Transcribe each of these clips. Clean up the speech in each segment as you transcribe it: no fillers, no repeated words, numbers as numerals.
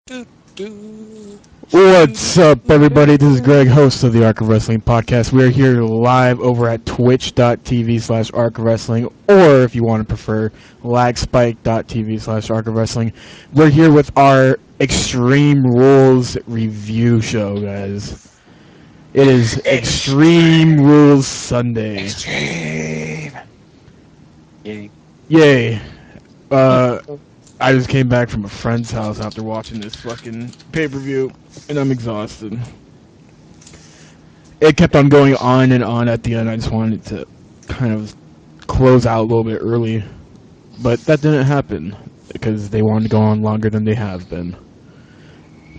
Do, do, What's up, everybody? This is Greg, host of the Arc of Wrestling podcast. We are here live over at twitch.tv/Arc of Wrestling, or if you want to prefer, lagspike.tv/Arc of Wrestling. We're here with our Extreme Rules review show, guys. It is Extreme Rules Sunday. Extreme. Yay. Yay. I just came back from a friend's house after watching this fucking pay-per-view, and I'm exhausted. It kept on going on and on at the end. I just wanted to kind of close out a little bit early, but that didn't happen because they wanted to go on longer than they have been.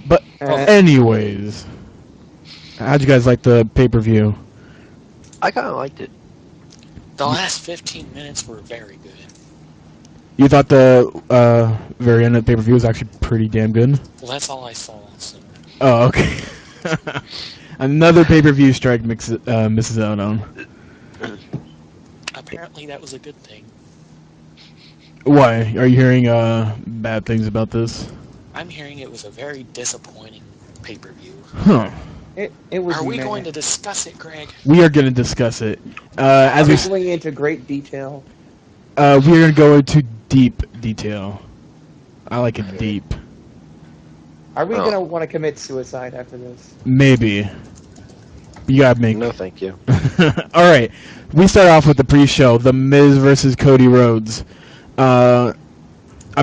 But anyways, how'd you guys like the pay-per-view? I kind of liked it. The last 15 minutes were very good. You thought the very end of the pay-per-view was actually pretty damn good? Well, that's all I saw. So. Oh, okay. Another pay-per-view strike misses out on. Apparently that was a good thing. Why? Are you hearing bad things about this? I'm hearing it was a very disappointing pay-per-view. Huh. It was. Are we going to discuss it, Greg? We are going to discuss it. As we're going into great detail. We are going to go into deep detail. I like it deep. Are we going to want to commit suicide after this? Maybe. You gotta make... No, thank you. Alright, we start off with the pre-show. The Miz versus Cody Rhodes. A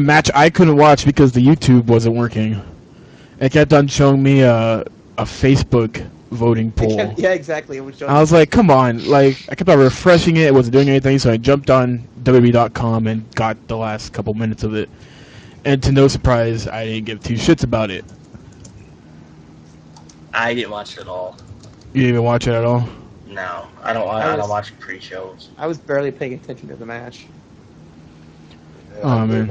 match I couldn't watch because the YouTube wasn't working. It kept on showing me a Facebook voting poll. Yeah, exactly. It was showing I was like, come on. Like, I kept on refreshing it. It wasn't doing anything, so I jumped on WWE.com and got the last couple minutes of it. And to no surprise, I didn't give two shits about it. I didn't watch it at all. You didn't even watch it at all? No, I don't watch pre-shows. I was barely paying attention to the match. Oh, man.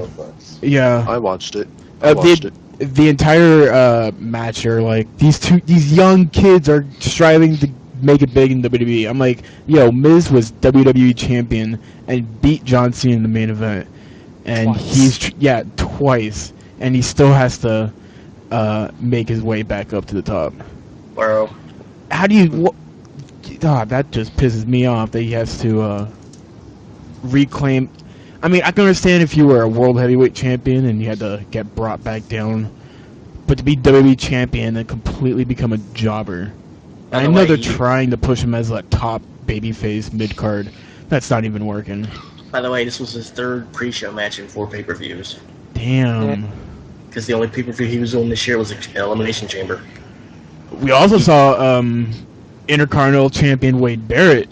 Yeah. I watched it. I watched it. The entire match are like these young kids are striving to make it big in WWE. I'm like, yo, Miz was WWE champion and beat John Cena in the main event, and twice, and he still has to make his way back up to the top. Bro, how do you? That just pisses me off that he has to reclaim. I mean, I can understand if you were a world heavyweight champion and you had to get brought back down, but to be WWE champion and completely become a jobber. I know they're trying to push him as a top babyface mid-card. That's not even working. By the way, this was his third pre-show match in 4 pay-per-views. Damn. Because the only pay-per-view he was on this year was Elimination Chamber. We also saw Intercontinental Champion Wade Barrett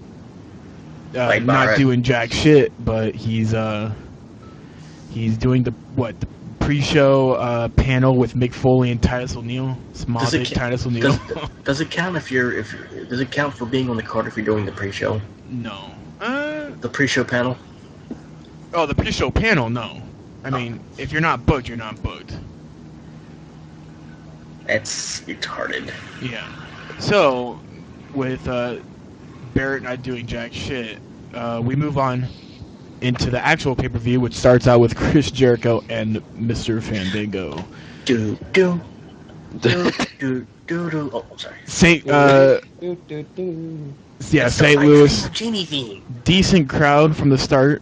not doing jack shit, but he's doing the pre-show panel with Mick Foley and Titus O'Neil. Titus O'Neil. Does it count does it count for being on the card if you're doing the pre-show? No. The pre-show panel? Oh, the pre-show panel, no. I mean, if you're not booked, you're not booked. That's retarded. Yeah. So, with Barrett not doing jack shit, we move on into the actual pay-per-view, which starts out with Chris Jericho and Mr. Fandango. Oh, sorry. St. Louis. Decent crowd from the start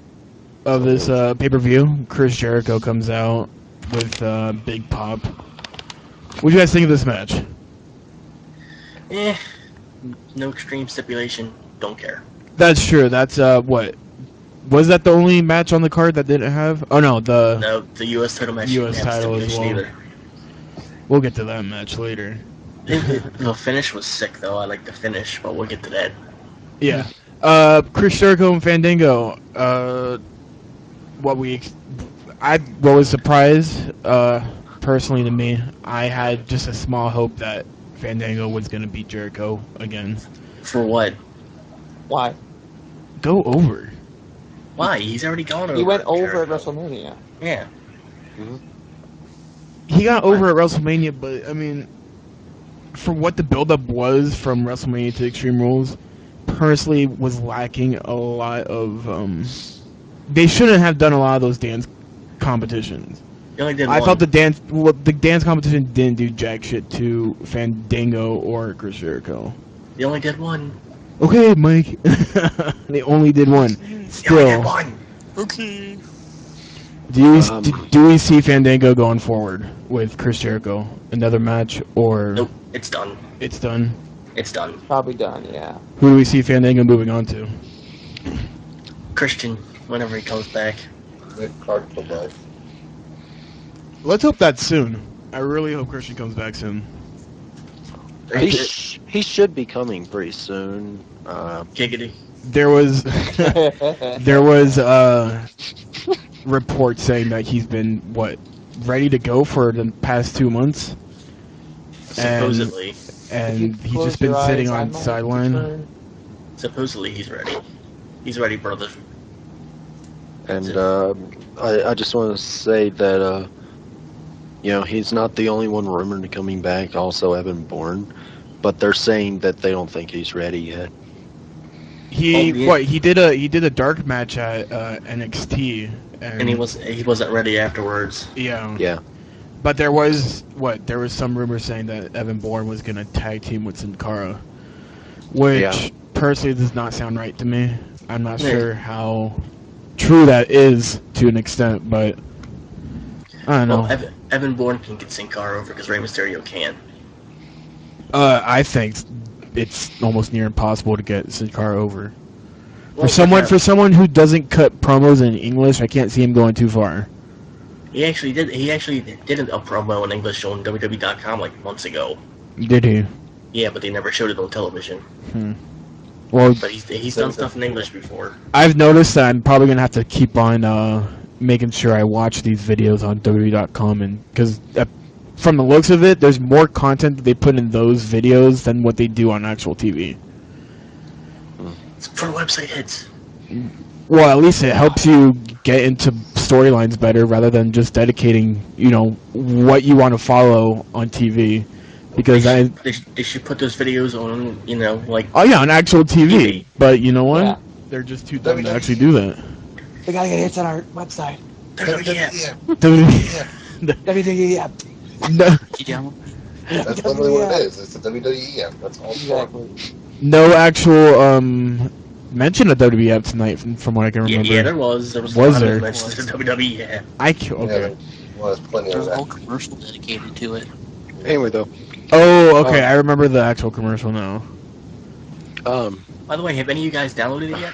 of this pay-per-view. Chris Jericho comes out with Big Pop. What do you guys think of this match? No extreme stipulation. Don't care. That's true. That's what? Was that the only match on the card that didn't have? Oh no, the U.S. title match. U.S. title as well. Either. We'll get to that match later. The finish was sick though. I like the finish, but we'll get to that. Yeah. Chris Jericho and Fandango. What was surprised, personally to me, I had just a small hope that Fandango was gonna beat Jericho again. For what? Why? Go over. Why? He's already gone over. He went over Jericho. at WrestleMania. Yeah. Mm-hmm. He got over at WrestleMania, but I mean, for what the build-up was from WrestleMania to Extreme Rules, personally was lacking a lot of. They shouldn't have done a lot of those dance competitions. He only did I one. thought the dance competition didn't do jack shit to Fandango or Chris Jericho. They only did one. Okay, Mike. They only did one. They only did Still, one. Okay. do we see Fandango going forward with Chris Jericho? Another match, or Nope, it's done. it's done? It's done. Probably done, yeah. Who do we see Fandango moving on to? Christian, whenever he comes back. Card for life. Let's hope that's soon. I really hope Christian comes back soon. He should be coming pretty soon. Giggity. There was reports saying that he's been ready to go for the past 2 months, Supposedly. and he's just been sitting on the sideline. Supposedly he's ready. He's ready, brother. And I just want to say that he's not the only one rumored to coming back. Also, Evan Bourne, but they're saying that they don't think he's ready yet. He did a dark match at NXT, And he wasn't ready afterwards. Yeah. But there was some rumor saying that Evan Bourne was gonna tag team with Sin Cara, which personally does not sound right to me. I'm not sure how true that is to an extent, but I don't know. Well, Evan Bourne can get Sin Cara over because Rey Mysterio can. I think it's almost near impossible to get Sin Cara over. Well, For someone who doesn't cut promos in English, I can't see him going too far. He actually did a promo in English on WWE.com like months ago. Did he? Yeah, but they never showed it on television. Well, But he's done stuff in English before. I've noticed that I'm probably gonna have to keep on making sure I watch these videos on WWE.com, and because from the looks of it, there's more content that they put in those videos than what they do on actual TV. It's for website hits. Well, at least it helps you get into storylines better rather than just dedicating, what you want to follow on TV. Because they should put those videos on, like... Oh yeah, on actual TV. But you know what? Yeah. They're just too dumb to actually do that. We gotta get hits on our website. WWE app. That's literally what it is. It's a WWE app. That's all. Exactly. No actual mention of WWE app tonight, from what I can remember. Yeah, there was. There was there? mentions of WWE app. Okay. Yeah, there was plenty There's of a whole that. commercial dedicated to it. Anyway, though. Oh, okay. I remember the actual commercial now. By the way, have any of you guys downloaded it yet?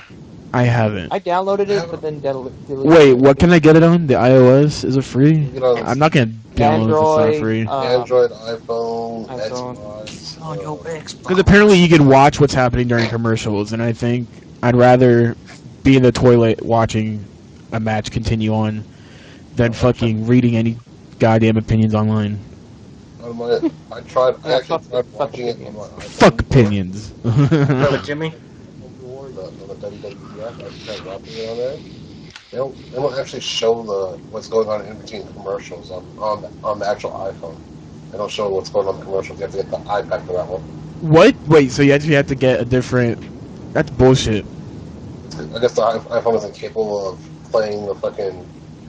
I haven't. I downloaded it, but then deleted it. Wait, what can I get it on? The iOS? Is it free? I'm not gonna download it if it's not free. Android, iPhone, iPhone. Xbox. On your Xbox. Because apparently you can watch what's happening during commercials, and I think I'd rather be in the toilet watching a match continue on than fucking reading any goddamn opinions online. I actually tried watching it on my iPhone. Fuck opinions. What, Jimmy? On the WWE app, I tried watching it on there. They don't actually show what's going on in between commercials on the actual iPhone. They don't show what's going on in the commercials. You have to get the iPad for that one. What? Wait, so you actually have to get a different... That's bullshit. I guess the iPhone isn't capable of playing the fucking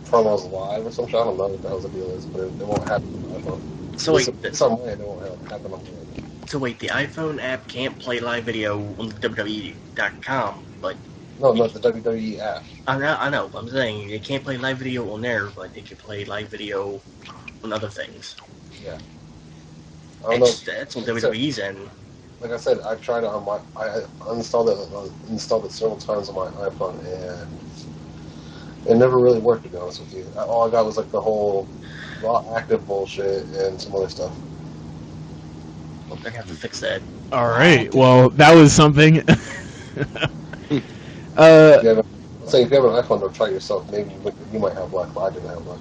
promos live or some shit. I don't know what the hell the deal is, but it won't happen on the iPhone. So wait, some way it won't happen on the the iPhone app can't play live video on WWE.com, but... No, not the WWE app. I know. I'm saying they can't play live video on there, but they can play live video on other things. Yeah. I don't know. That's on WWE's end. Like I said, I tried it on my... I installed it several times on my iPhone, and it never really worked, to be honest with you. All I got was like the whole raw active bullshit and some other stuff. Well, they're gonna have to fix that. Alright, well, that was something. If you have an iPhone, don't try it yourself. Maybe you might have luck, but I didn't have luck.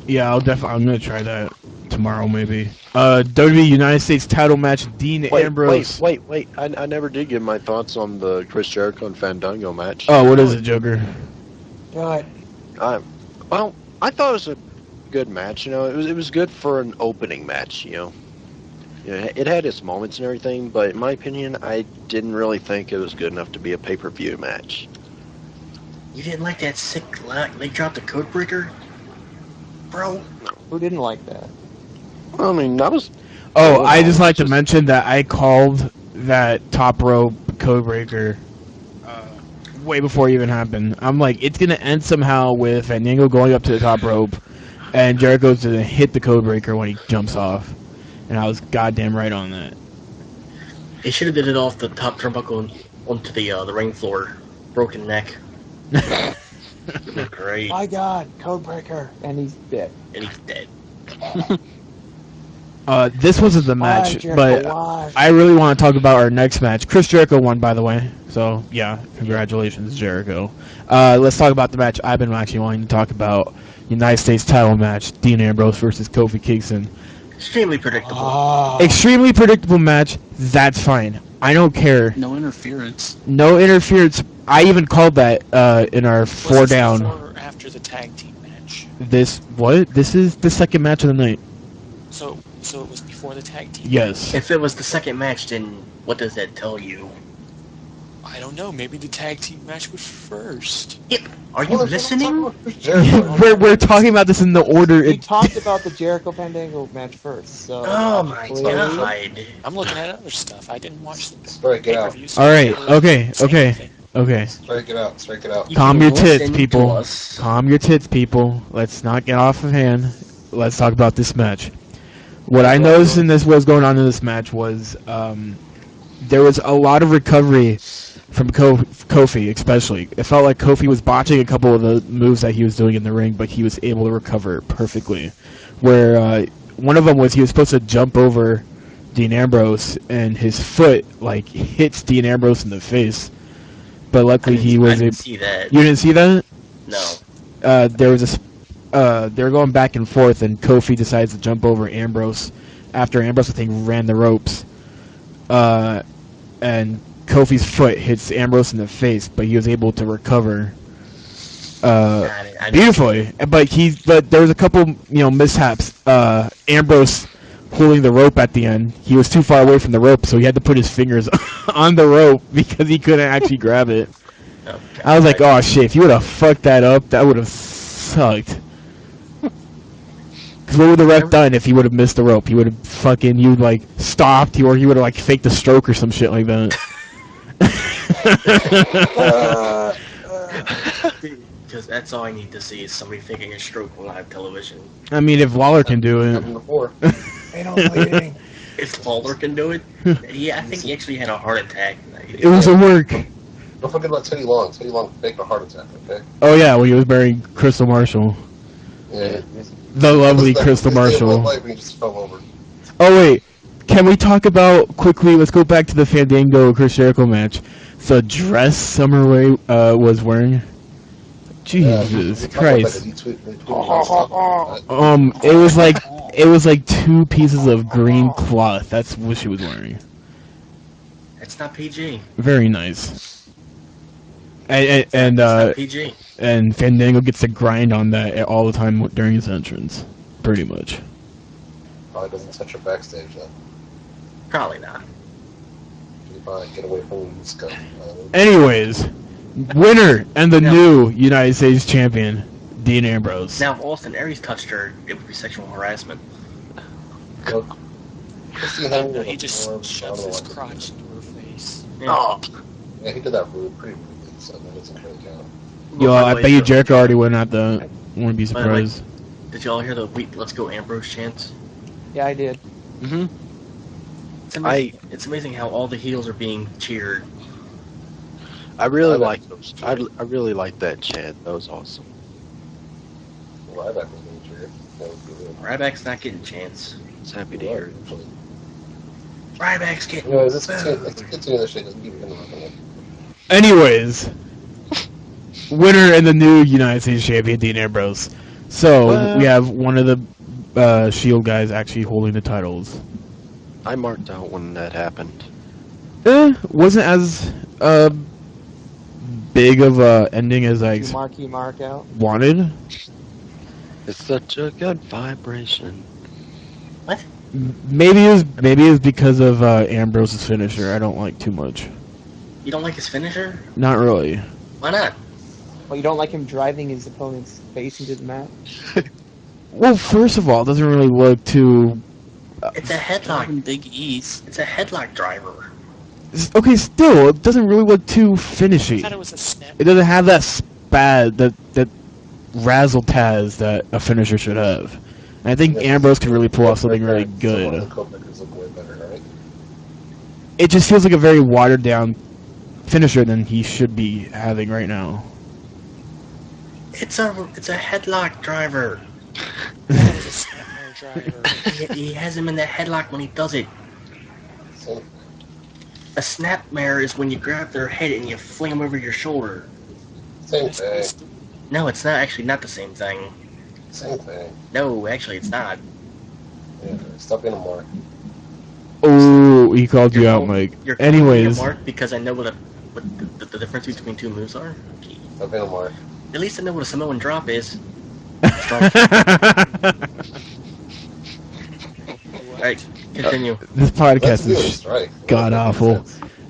Yeah, I'm gonna try that tomorrow, maybe. WWE United States title match, Dean Ambrose. Wait. I never did give my thoughts on the Chris Jericho and Fandango match. Oh, what is it, Joker? Good. Well, I thought it was a good match. It was good for an opening match. It had its moments and everything, but in my opinion, I didn't really think it was good enough to be a pay-per-view match. You didn't like that sick they dropped the code breaker? Bro. Who didn't like that? I mean, that was. Oh, I just like to mention that I called that top rope codebreaker way before it even happened. I'm like, it's gonna end somehow with Fandango going up to the top rope, and Jericho's gonna hit the codebreaker when he jumps off, and I was goddamn right on that. They should have did it off the top turnbuckle onto the ring floor. Broken neck. Great. My God, Codebreaker, and he's dead. And he's dead. This wasn't the match, Jericho, but why? I really want to talk about our next match. Chris Jericho won, by the way. So, yeah, congratulations, Jericho. Let's talk about the match I've been actually wanting to talk about. United States title match, Dean Ambrose versus Kofi Kingston. Extremely predictable. Oh. Extremely predictable match. That's fine. I don't care. No interference. No interference. I even called that in our Was four this down. before or after the tag team match? This is the second match of the night. So it was before the tag team. Yes. If it was the second match, then what does that tell you? I don't know. Maybe the tag team match was first. Yep. Are you listening? we're talking about this in the order. We talked about the Jericho Fandango match first, so... Oh my please. God. I'm looking at other stuff. I didn't watch the Strike it out. pay-per-view. So All I right. can't really Okay. say Okay. anything. Okay. Strike it out. Strike it out. You Calm can your tits, listen to people. us. Calm your tits, people. Let's not get off of hand. Let's talk about this match. What I noticed in this, was going on in this match was there was a lot of recovery from Kofi, especially. It felt like Kofi was botching a couple of the moves that he was doing in the ring, but he was able to recover perfectly. Where one of them was he was supposed to jump over Dean Ambrose, and his foot like hits Dean Ambrose in the face. But luckily he was I didn't able. see that. You didn't see that? No. There was they were going back and forth, and Kofi decides to jump over Ambrose after Ambrose, I think, ran the ropes. And Kofi's foot hits Ambrose in the face, but he was able to recover I didn't- beautifully. But there was a couple, mishaps. Ambrose pulling the rope at the end. He was too far away from the rope, so he had to put his fingers on the rope because he couldn't actually grab it. Oh, I was like, oh shit, if you would have fucked that up, that would have sucked. Because what would the ref done if he would have missed the rope? He would have you like stopped, or he would have like faked a stroke or some shit like that. Because that's all I need to see is somebody faking a stroke on live television. I mean, if Lawler can do it. Happened before. Ain't no bleeding. If Lawler can do it, yeah, I think he actually had a heart attack. It was a work. Don't forget about Teddy Long. Teddy Long faked a heart attack, okay? Oh yeah, when he was burying Crystal Marshall. Yeah. The lovely His Crystal day of Marshall. life, he just fell over. Oh wait, can we talk about quickly? Let's go back to the Fandango Chris Jericho match. The dress Summer Rae was wearing. Jesus Christ! It was like two pieces of green cloth. That's what she was wearing. It's not PG. Very nice. It's not PG. And Fandango gets to grind on that all the time during his entrance, pretty much. Probably doesn't touch her backstage then. Probably not. You probably get away from this guy. Anyways, winner and the new United States champion, Dean Ambrose. Now, if Austin Aries touched her, it would be sexual harassment. No, he just shoves his crotch into her face. Yeah. Yeah, he did that pretty rudely, so that doesn't really count. Yo, By the I way, bet you Jericho already went at the. Wouldn't be By the way, surprised. Did y'all hear the Let's Go Ambrose chants? Yeah, I did. Mm-hmm. It's amazing how all the heels are being cheered. I really like those. I really like that chant. That was awesome. Ryback was getting cheered. That was good. Ryback's not getting chants. I was happy to hear it. Ryback's getting Anyways, let's continue this shit. Let's keep it in. Anyways, winner and the new United States champion, Dean Ambrose. So we have one of the Shield guys actually holding the titles. I marked out when that happened. Wasn't as big of a ending as I Mark out. wanted. It's such a good vibration. What? Maybe it was because of Ambrose's finisher. I don't like too much. You don't like his finisher? Not really. Why not? Well, you don't like him driving his opponent's face into the mat? Well, first of all, it doesn't really look too. It's a headlock. Big E's. It's a headlock driver. Okay, still, it doesn't really look too I finishy. thought it was a snap. It doesn't have that spad, that razzle-taz that a finisher should have. And I think Ambrose could really pull off something really good. Look way better, right? It just feels like a very watered-down finisher than he should be having right now. It's a headlock driver. It was a snapmare driver. He has him in the headlock when he does it. Same, A snapmare is when you grab their head and you fling them over your shoulder. same thing. No, it's not actually not the same thing. Same thing. No, actually, it's not. Yeah, stop being a mark. Oh, he called you out, Mike. You're calling me a Anyways, mark because I know what the difference between two moves are. Okay. Stop being a mark. At least I know what a Samoan drop is. Alright, continue. this podcast is right. god awful.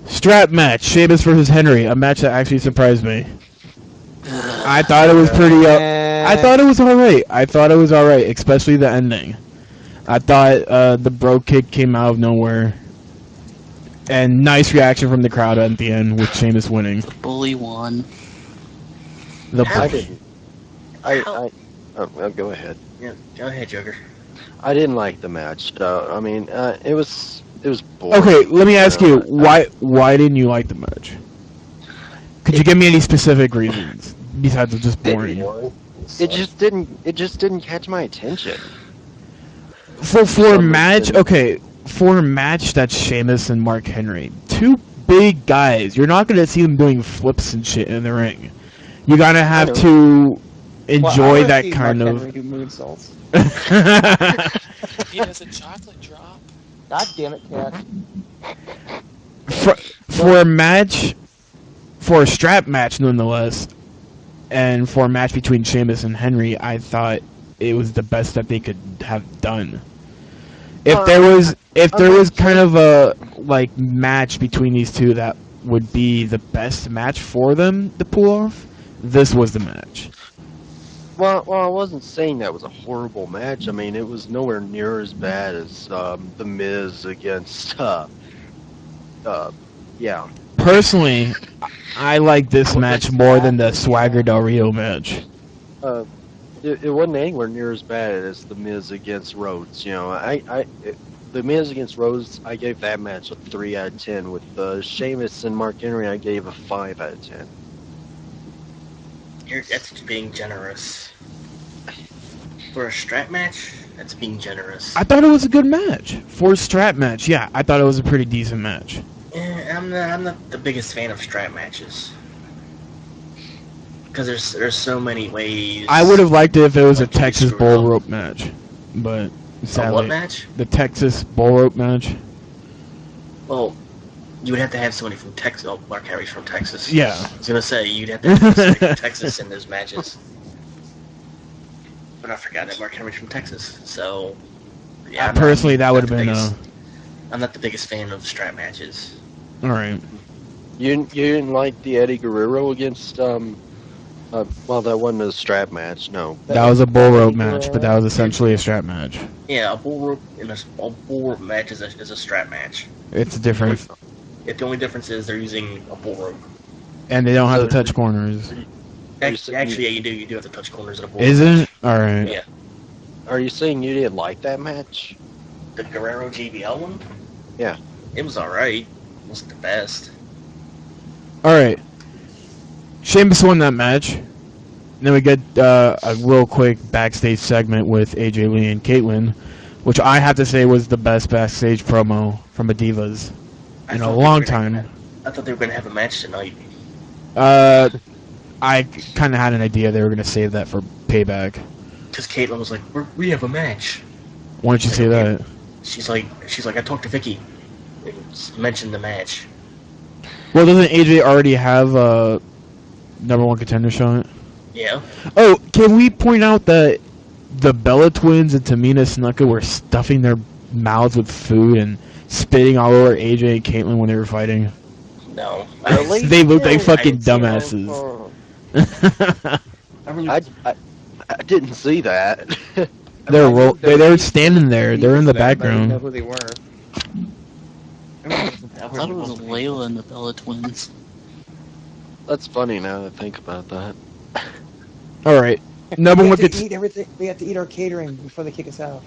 Strap match: Sheamus versus Henry. A match that actually surprised me. I thought it was pretty. I thought it was alright. I thought it was alright, especially the ending. I thought the bro kick came out of nowhere, and nice reaction from the crowd at the end with Sheamus winning. Bully won. The How I bu- didn't. Go ahead. Yeah, go ahead, Joker. I didn't like the match. I mean, it was boring. Okay, let me ask you, know, why didn't you like the match? Could you give me any specific reasons besides just boring? It just didn't catch my attention. For a some match, reason- okay, for a match that's Sheamus and Mark Henry, two big guys. You're not gonna see them doing flips and shit in the ring. You gotta have know. to enjoy Well, I wanna that see kind Mark of. Henry do moonsaults. He has a chocolate drop. God damn it, Cat. for a match, for a strap match nonetheless, and for a match between Sheamus and Henry, I thought it was the best that they could have done. If there was kind of a like match between these two that would be the best match for them to pull off, this was the match. Well, I wasn't saying that was a horrible match. I mean, it was nowhere near as bad as the Miz against. Yeah. Personally, I like this match more than the Swagger Del Rio match. It wasn't anywhere near as bad as the Miz against Rhodes. You know, the Miz against Rhodes, I gave that match a 3 out of 10. With Sheamus and Mark Henry, I gave a 5 out of 10. That's being generous. For a strap match, that's being generous. I thought it was a good match. For a strap match, yeah, I thought it was a pretty decent match. I'm not the biggest fan of strap matches. Because there's so many ways. I would have liked it if it was a Like, you Texas screw bull up. rope match, but A sadly, what match? the Texas bull rope match. Well, you would have to have somebody from Texas. Oh, Mark Henry's from Texas. Yeah. I was gonna say you'd have to have somebody from Texas in those matches. But I forgot that Mark Henry's from Texas. So, yeah. I'm Personally, that not would have the been biggest- I'm not the biggest fan of strap matches. all right. You didn't like the Eddie Guerrero against well, that wasn't a strap match. No. That was a bull rope match, but that was essentially a strap match. Yeah, a bull rope match is a strap match. It's different, If the only difference is they're using a bull rope. and they don't have to touch corners. Actually, yeah, you do. You do have to touch corners of the bull. Isn't it? All right. Yeah. Are you saying you didn't like that match? The Guerrero JBL one? Yeah. It was alright. It wasn't the best. All right. Sheamus won that match. Then we get a real quick backstage segment with AJ Lee and Caitlyn, which I have to say was the best backstage promo from the Divas I in thought a they were long gonna- time. I thought they were going to have a match tonight. I kind of had an idea they were going to save that for Payback. Because Caitlyn was like, we have a match. Why don't you say that? She's like, I talked to Vicky. And mentioned the match. Well, doesn't AJ already have a number one contender shot? Yeah. Oh, can we point out that the Bella Twins and Tamina Snuka were stuffing their mouths with food and spitting all over AJ and Caitlyn when they were fighting? No. Really? They looked like I fucking didn't see that. dumbasses. I really, I didn't see that. They're standing there. They're in the background. Know who they were. I thought it was Layla and the Bella twins. That's funny now that I think about that. All right, number one. Eat everything. We have to eat our catering before they kick us out.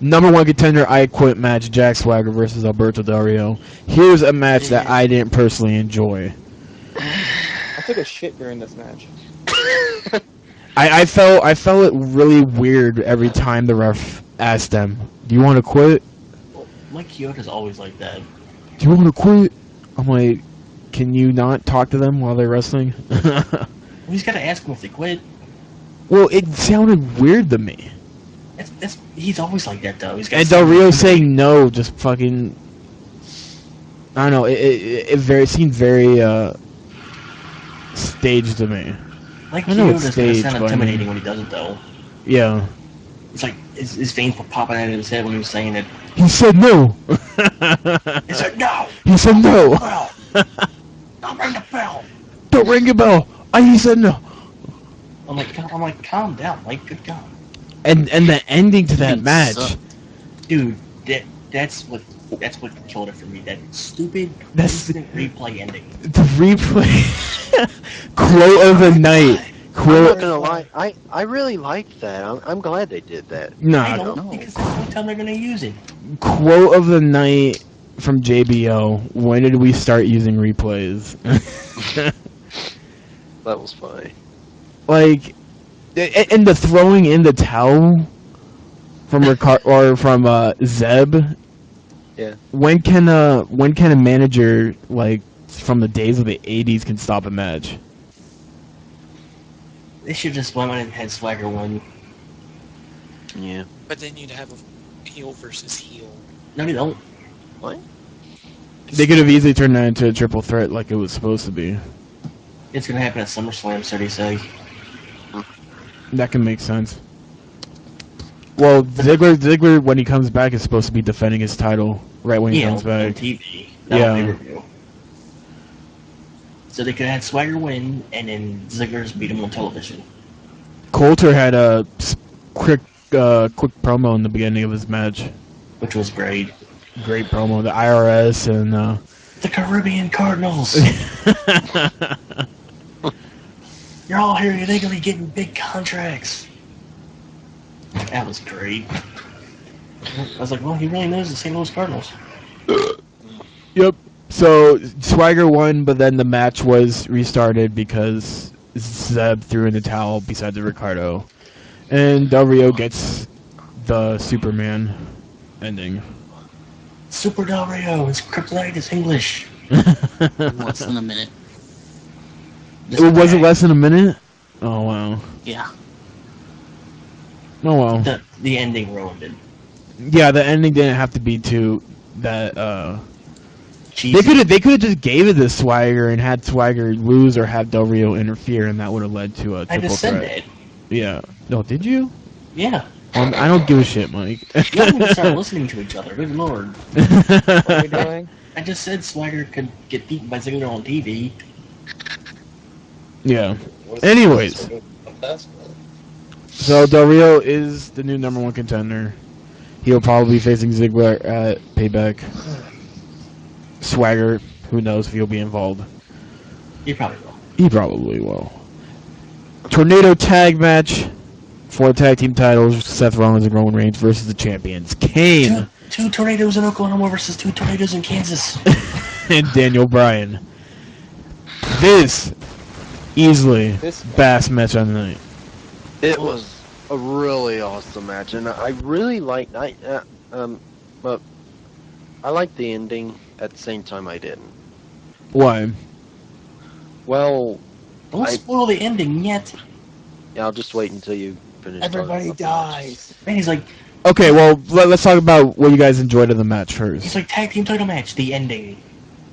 Number one contender, I Quit match: Jack Swagger versus Alberto Del Rio. Here's a match that I didn't personally enjoy. I took a shit during this match. I felt it really weird every time the ref asked them, "Do you want to quit? Well, Mike Kyoto's always like that. Do you want to quit?" I'm like, "Can you not talk to them while they're wrestling?" He's got to ask them if they quit. Well, it sounded weird to me. He's always like that, though. And Del Rio saying no, just fucking. I don't know. It seemed very staged to me. Mike I know it's Kyoto's gonna staged, sound but I intimidating mean- when he does it, though. Yeah. It's like his veins were popping out of his head when he was saying it. He said no. He said no. He said no. Bell. Don't ring the bell. Don't ring a bell. He said no. I'm like, calm down, Mike. Good God, And the ending to that Dude, match. suck. dude. That's what killed it for me. That stupid instant replay ending. The replay. Quote of the night. I'm not Quote. gonna lie, I really liked that. I'm glad they did that. I No. don't no. because there's no time they're gonna use it. Quote of the night from JBO. When did we start using replays? That was funny. Like, and the throwing in the towel from Zeb. Yeah. When can a manager like from the days of the '80s can stop a match? They should just went and had Swagger win. Yeah. But then you'd have a heel versus heel. No, they don't. They could have easily turned that into a triple threat like it was supposed to be. It's gonna happen at SummerSlam, so they say. That can make sense. Well, Ziggler when he comes back is supposed to be defending his title right when he comes on back. TV. Not Yeah. on pay-per-view. So they could have Swagger win, and then Ziggler's beat him on television. Coulter had a quick promo in the beginning of his match. Which was great. Great promo. The IRS and. The Caribbean Cardinals! You're all here illegally getting big contracts. That was great. I was like, well, he really knows the St. Louis Cardinals. Yep. So Swagger won, but then the match was restarted because Zeb threw in the towel besides Ricardo, and Del Rio gets the Superman ending. Super Del Rio, his kryptonite is English. Less than a minute. Was it less than a minute? Oh wow. Yeah. Oh wow. The ending ruined it. Yeah, the ending didn't have to be too that. Cheesy. They could have just gave it to Swagger and had Swagger lose or have Del Rio interfere, and that would have led to a I triple just threat. said that. Yeah. No, did you? Yeah. I don't give a shit, Mike. Y'all need to start listening to each other. Good lord. What are we doing? I just said Swagger could get beaten by Ziggler on TV. Yeah. What is Anyways. That's So Del Rio is the new number one contender. He'll probably be facing Ziggler at Payback. Swagger, who knows if he'll be involved. You probably will. He probably will. Tornado tag match for tag team titles: Seth Rollins and Roman Reigns versus the champions Kane Two tornadoes in Oklahoma versus 2 tornadoes in Kansas. and Daniel Bryan. This easily best match on the night. It was a really awesome match, and I really liked. But I liked the ending. At the same time, I didn't. Why? Well, Don't spoil the ending yet. yeah, I'll just wait until you finish. Everybody talking about the match. dies. Man, he's like Okay, well let's talk about what you guys enjoyed of the match first. tag team title match, the ending.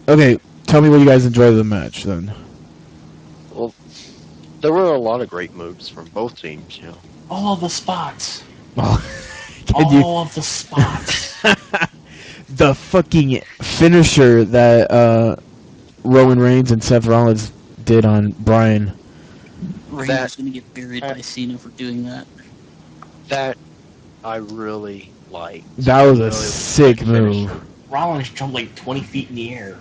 Okay, tell me what you guys enjoyed of the match then. Well, there were a lot of great moves from both teams. You know. All of the spots. Oh, can you- All of the spots. the fucking finisher that Roman Reigns and Seth Rollins did on Bryan. Reigns That- was gonna get buried by Cena for doing that. That I really liked. That was a Really sick move. Rollins jumped like 20 feet in the air.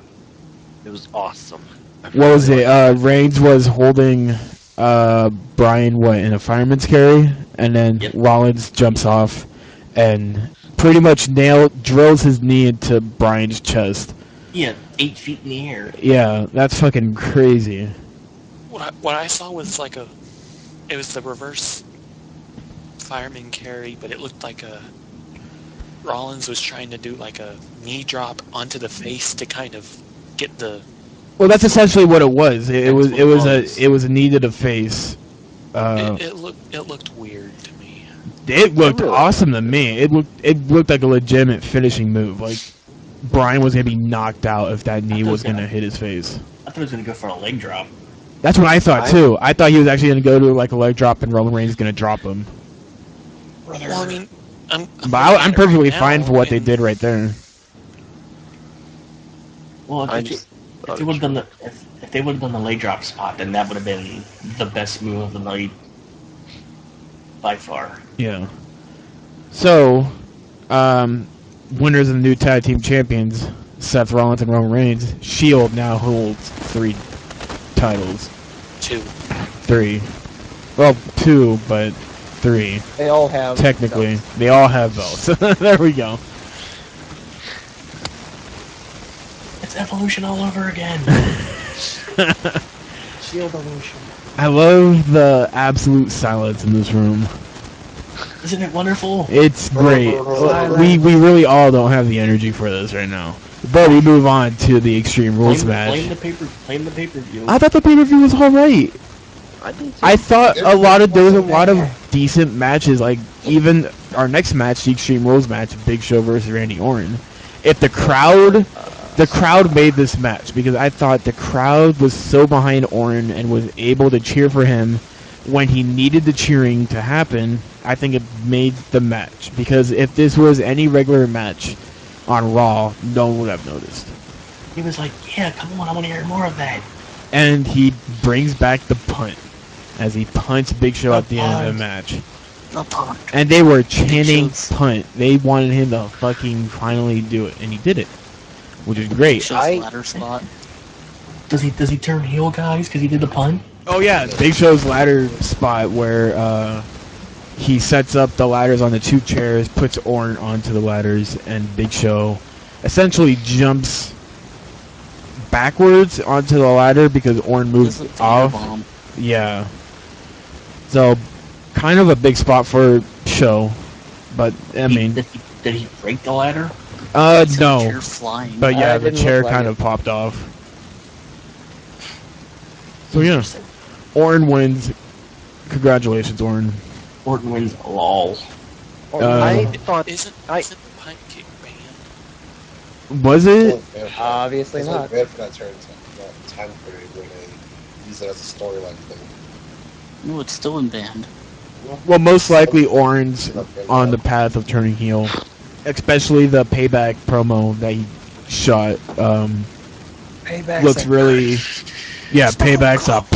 It was awesome. I What was really it? liked Reigns was holding Bryan in a fireman's carry, and then Yep. Rollins jumps off and pretty much drills his knee into Bryan's chest. Yeah, 8 feet in the air. Yeah, that's fucking crazy. What I saw was like it was the reverse fireman carry, but it looked like Rollins was trying to do like a knee drop onto the face to kind of get the. Well, that's essentially what it was. It was That's what it was. it was a knee to the face. It looked weird to me. It looked Really? awesome to me. It looked like a legitimate finishing move. Like Bryan was gonna be knocked out if that knee thought was it was gonna hit his face. I thought he was going to go for a leg drop. That's what I thought too. I thought he was actually gonna go to like a leg drop and Roman Reigns gonna drop him. Well, I mean, I'm But I'm perfectly right fine now, for what they and did right there. Well, I if, just if thought they it would have done the if they would have done the leg drop spot, then that would have been the best move of the night by far. Yeah. So, winners of the new tag team champions, Seth Rollins and Roman Reigns. Shield now holds 3 titles. 2. 3. Well, 2, but 3. They all have. Technically, they all have belts. There we go. It's evolution all over again. Shield evolution. I love the absolute silence in this room. Isn't it wonderful? It's great. We really all don't have the energy for this right now. But we move on to the Extreme Rules match. Blame the pay per view. I thought the pay-per-view was alright. I did too. I thought there was a lot of decent matches, like even our next match, the Extreme Rules match, Big Show versus Randy Orton. If the crowd made this match, because I thought the crowd was so behind Orton and was able to cheer for him when he needed the cheering to happen. I think it made the match, because if this was any regular match on Raw, no one would have noticed. He was like, "Yeah, come on, I want to hear more of that." And he brings back the punt as he punts Big Show at the end of the match. The punt. And they were chanting Show's- punt. They wanted him to fucking finally do it, and he did it, which is great. Show's ladder spot. Does he turn heel, guys? Because he did the pun. Oh yeah, Big Show's ladder spot where he sets up the ladders on the 2 chairs, puts Orton onto the ladders, and Big Show essentially jumps backwards onto the ladder because Orton moves This is a off. bomb. Yeah. So, kind of a big spot for Show, but I mean, Did he break the ladder? It's a no. chair flying. But yeah, the didn't chair look like kind it. of popped off. So yeah, Orton wins. Congratulations, Orton. Orton wins. Lol. I thought Isn't I- the punt kick banned? Was it? Obviously it's not. bad for that time period where they use it as a storyline thing. No, it's still in banned. Well, most likely Orton's on the path of turning heel, especially the payback promo that he shot. Payback's Looks like- really, yeah, payback's up.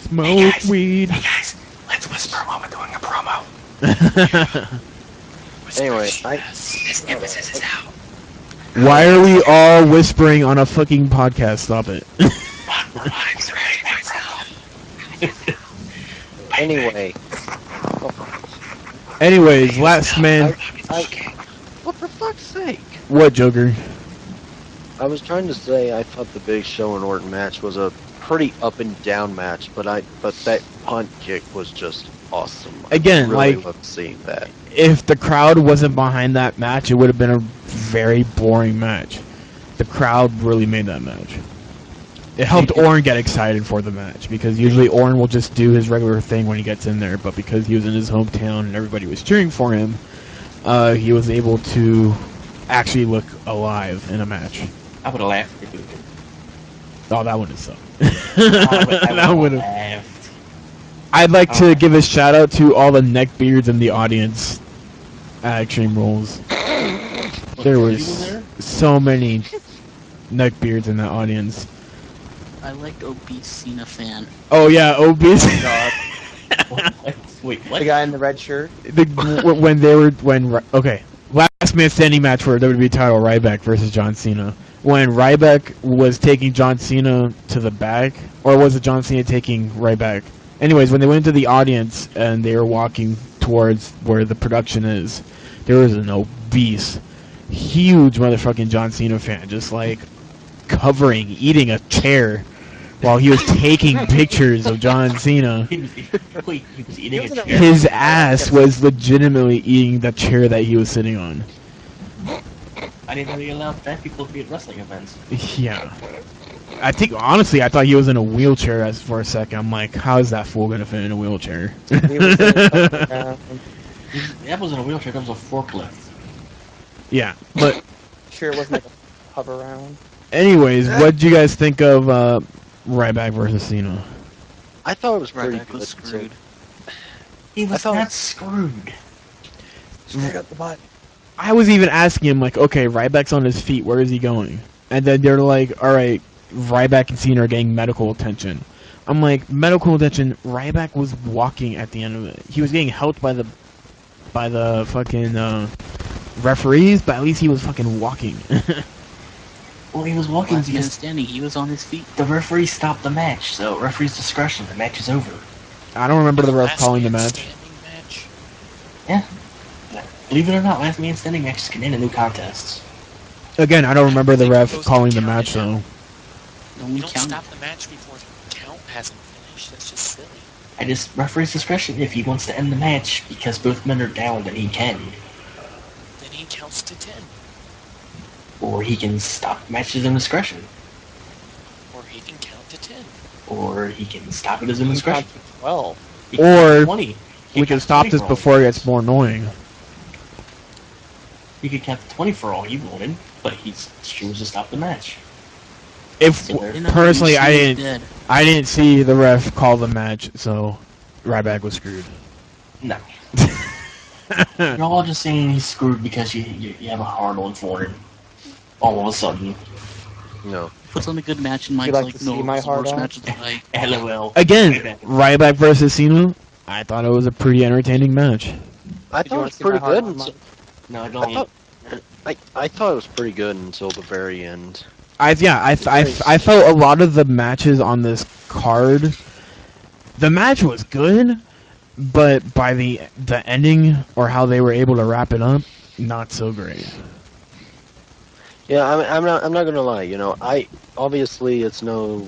Smoke guys. weed. Hey guys, let's whisper while we're doing a promo. anyway. His nemesis is out. Why are we all whispering on a fucking podcast? Stop it. Rhymes right now. Anyway, Anyways, last man. what for fuck's sake? What, Joker? I was trying to say I thought the Big Show and Orton match was a pretty up and down match, but that punt kick was just awesome. Again, I really like- loved seeing that. If the crowd wasn't behind that match, it would have been a very boring match. The crowd really made that match. It helped Orton get excited for the match, because usually Orton will just do his regular thing when he gets in there, but because he was in his hometown and everybody was cheering for him, he was able to actually look alive in a match. I would have laughed if you did. Oh, that would have sucked. I That would would have have. laughed. I'd like to give a shout out to all the neckbeards in the audience at Extreme Rules. There was there? so many neckbeards in that audience. I like obese Cena fan. Oh yeah, obese. What? Wait, what? The guy in the red shirt. Okay, last man standing match for a WWE title, Ryback versus John Cena. When Ryback was taking John Cena to the back, or was it John Cena taking Ryback? Anyways, when they went into the audience and they were walking towards where the production is, there was an obese, huge motherfucking John Cena fan, just like eating a chair while he was taking pictures of John Cena. He was eating a chair. His ass was legitimately eating the chair that he was sitting on. I didn't know you allowed fat people to be at wrestling events. Yeah. I think, honestly, I thought he was in a wheelchair for a second. I'm like, how is that fool gonna fit in a wheelchair? He was That wasn't a wheelchair, that was a forklift. Yeah, but sure it wasn't like a hover around. anyways, what did you guys think of Ryback versus Cena? I thought it was pretty Ryback good. was screwed. He was thought- not screwed. Straight up the butt. I was even asking him, like, okay, Ryback's on his feet, where is he going? And then they're like, alright, Ryback and Cena are getting medical attention. I'm like, medical attention? Ryback was walking at the end of it. He was getting helped by the fucking referees, but at least he was fucking walking. Well, he was walking Last man because standing, he was on his feet. the referee stopped the match, so referee's discretion, the match is over. I don't remember the ref Last calling the man match. standing match. Believe it or not, last man standing matches can end a new contest. Again, I don't remember the ref Those calling the count match, it though. You We don't count. stop the match before the count hasn't finished. That's just silly. I just referee's discretion. If he wants to end the match because both men are down, then he can. Then he counts to 10. Or he can stop the match at his own discretion. Or he can count to 10. Or he can stop it at his own He discretion. counted 12. He can count Or to 20. He We can count to stop 20 this for all. before it gets more annoying. He could count to 20 for all he wanted, but he chose to stop the match. If You know, personally, Cena's I dead. didn't see the ref call the match, so Ryback was screwed. No. You're all just saying he's screwed because you have a hard on for him. All of a sudden. No. Puts on a good match, and Mike's like like, to see no, my it's the worst hard-on? match of the night. LOL. Again, Ryback. Ryback versus Cena. I thought it was a pretty entertaining match. I Did you thought it want was to see my pretty hard good. on, Until, No, I I don't. thought I thought it was pretty good until the very end. I felt a lot of the matches on this card. The match was good, but by the ending or how they were able to wrap it up, not so great. Yeah, I'm not gonna lie. You know, obviously it's no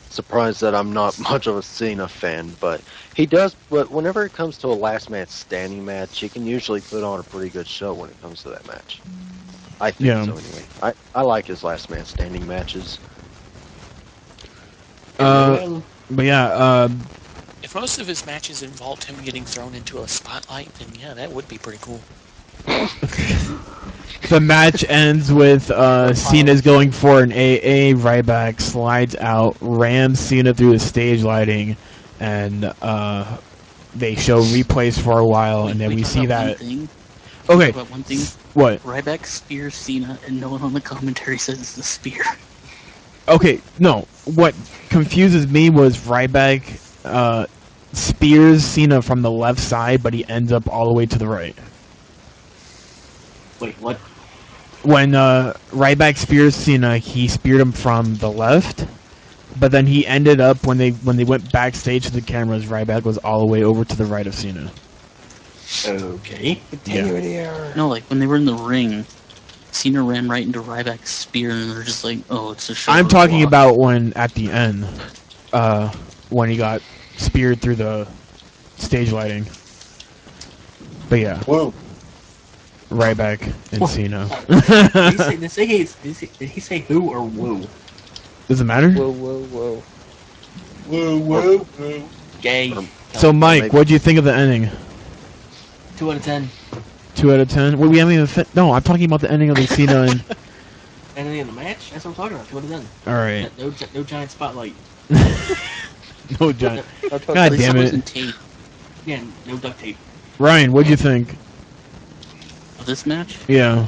surprise that I'm not much of a Cena fan, but he does. But whenever it comes to a last man standing match, he can usually put on a pretty good show when it comes to that match. I think Yeah. so anyway. I like his last man standing matches. But yeah, If most of his matches involved him getting thrown into a spotlight, then yeah, that would be pretty cool. the match ends with Cena's going for an AA. Ryback slides out, rams Cena through the stage lighting, and they show replays for a while, and then we talk see about that. One thing, Okay, about one thing. what? Ryback spears Cena, and no one on the commentary says it's the spear. Okay, no. What confuses me was Ryback spears Cena from the left side, but he ends up all the way to the right. Wait, what? When Ryback spears Cena, he speared him from the left, but then he ended up when they went backstage to the cameras, Ryback was all the way over to the right of Cena. Okay. Continuity error. No, like when they were in the ring, Cena ran right into Ryback's spear, and they're just like, "Oh, it's a show." I'm talking about when at the end, when he got speared through the stage lighting. But yeah, Whoa. Ryback and Whoa. Cena. Did he say who or woo? Does it matter? Whoa, whoa, whoa. Woo, woo, woo. Gay. So Mike, what do you think of the ending? 2 out of 10. 2 out of 10. Well, we haven't even. No, I'm talking about the ending of the Cena. And Ending of the match? That's what I'm talking about. 2 out of 10. all right, No giant spotlight. no John. No, At God least damn it it, wasn't tape. Yeah, no duct tape. Ryan. What'd you think? Of this match, Yeah.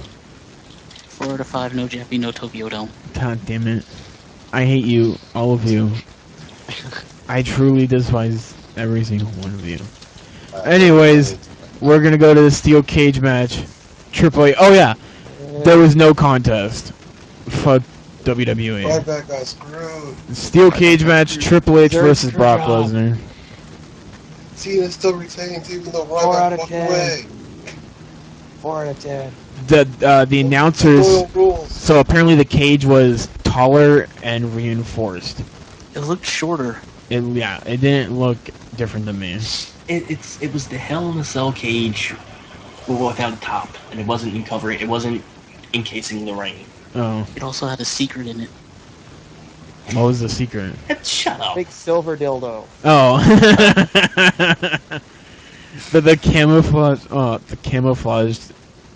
4 out of 5. No Jappy, no Tokyo Dome. God damn it. I hate you, all of you. I truly despise every single one of you. Anyways, we're gonna go to the steel cage match. Triple H. Oh yeah, there was no contest. Fuck WWE. Ryback got screwed. Steel cage match. Triple H Third versus Brock job. Lesnar. Cena still retains even though 4 out Ryback of walked 10. away. 4 out of 10. The announcers. Royal rules. So apparently the cage was taller and reinforced. It looked shorter. It didn't look different to me. It was the Hell in a Cell cage without a top, and it wasn't it wasn't encasing the ring. Oh, It also had a secret in it. what was the secret? Shut up. Big silver dildo. Oh, the camouflage. Oh, the camouflaged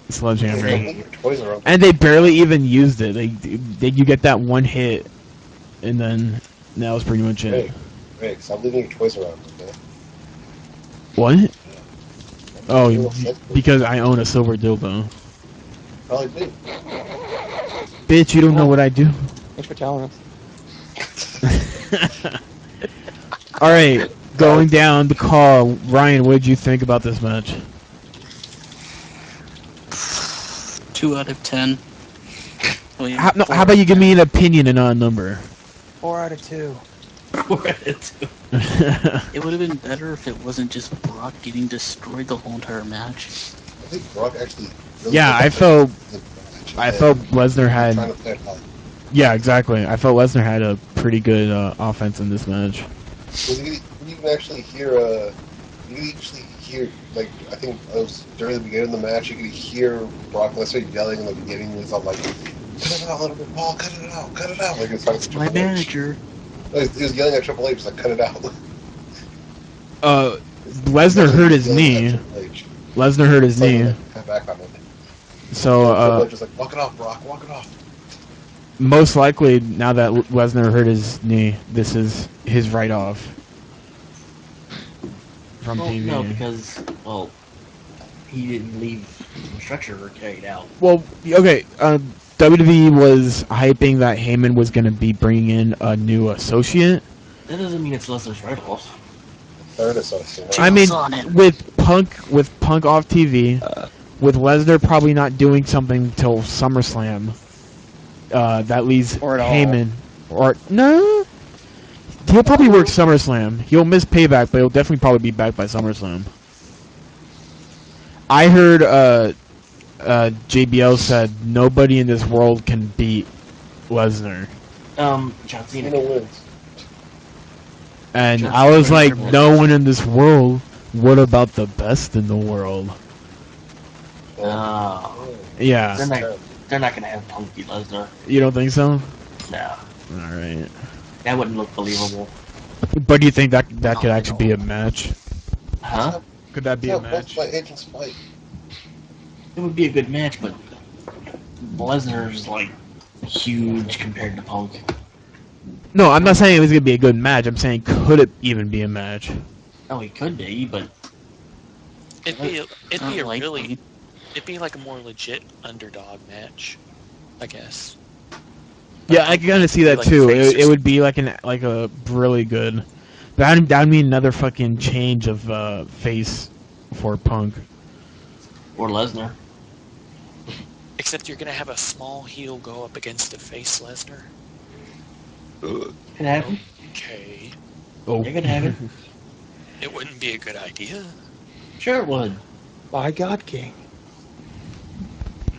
sledgehammer. Hey, toys are up. And they barely even used it. You get that one hit, and then that was pretty much it. Hey, stop leaving your toys around, okay? What? Oh, because I own a silver dildo. Probably do. Bitch, you don't know what I do. Thanks for telling us. Alright, going down the call. Ryan, what did you think about this match? 2 out of 10. Oh, yeah, How about you give me an opinion and not a number? 4 out of 2. It would have been better if it wasn't just Brock getting destroyed the whole entire match. I think Brock actually. Really Yeah, I felt Lesnar Trying had. to play it out. Yeah, exactly. I felt Lesnar had a pretty good offense in this match. Because you can actually hear, like, I think it was during the beginning of the match, you could hear Brock Lesnar yelling in the beginning. He was all like, cut it out, little bit, Paul, cut it out, cut it out. Like, it's like My manager. He was yelling at Triple H, like, cut it out. Lesnar hurt his Yelling at knee. Triple H. Lesnar hurt his Telling him knee. to cut back on it. So, Triple H was like, walk it off, Brock, walk it off. most likely, now that Lesnar hurt his knee, this is his write-off from Well, TV. no, because he didn't leave the stretcher carried out. Well, okay, WWE was hyping that Heyman was going to be bringing in a new associate. That doesn't mean it's Lesnar's write-off. Third associate. I mean, on it. with Punk off TV, with Lesnar probably not doing something till SummerSlam, that leaves Or at all. Heyman. Or no, he'll probably work SummerSlam. He'll miss Payback, but he'll definitely probably be back by SummerSlam. I heard JBL said nobody in this world can beat Lesnar, John Cena Cena. wins. and Just I was like, Triple H. no one in this world. What about the best in the world? No. Yeah, They're not gonna have Punk beat Lesnar. you don't think so? No. All right. That wouldn't look believable. But do you think that could actually be a match? Huh? Could that be Yeah, a both match? my agents fight. It would be a good match, but Lesnar's like huge compared to Punk. No, I'm not saying it was gonna be a good match. I'm saying could it even be a match? Oh, he could be, but It'd be a Unlikely. really, it'd be like a more legit underdog match, I guess. Yeah, I can kind of see that Like too. face or It would be like a really good. That'd mean another fucking change of face for Punk. or Lesnar. Except you're gonna have a small heel go up against a face Lesnar. Can happen. Okay, Oh, You're gonna have it. it wouldn't be a good idea. Sure it would. By God King.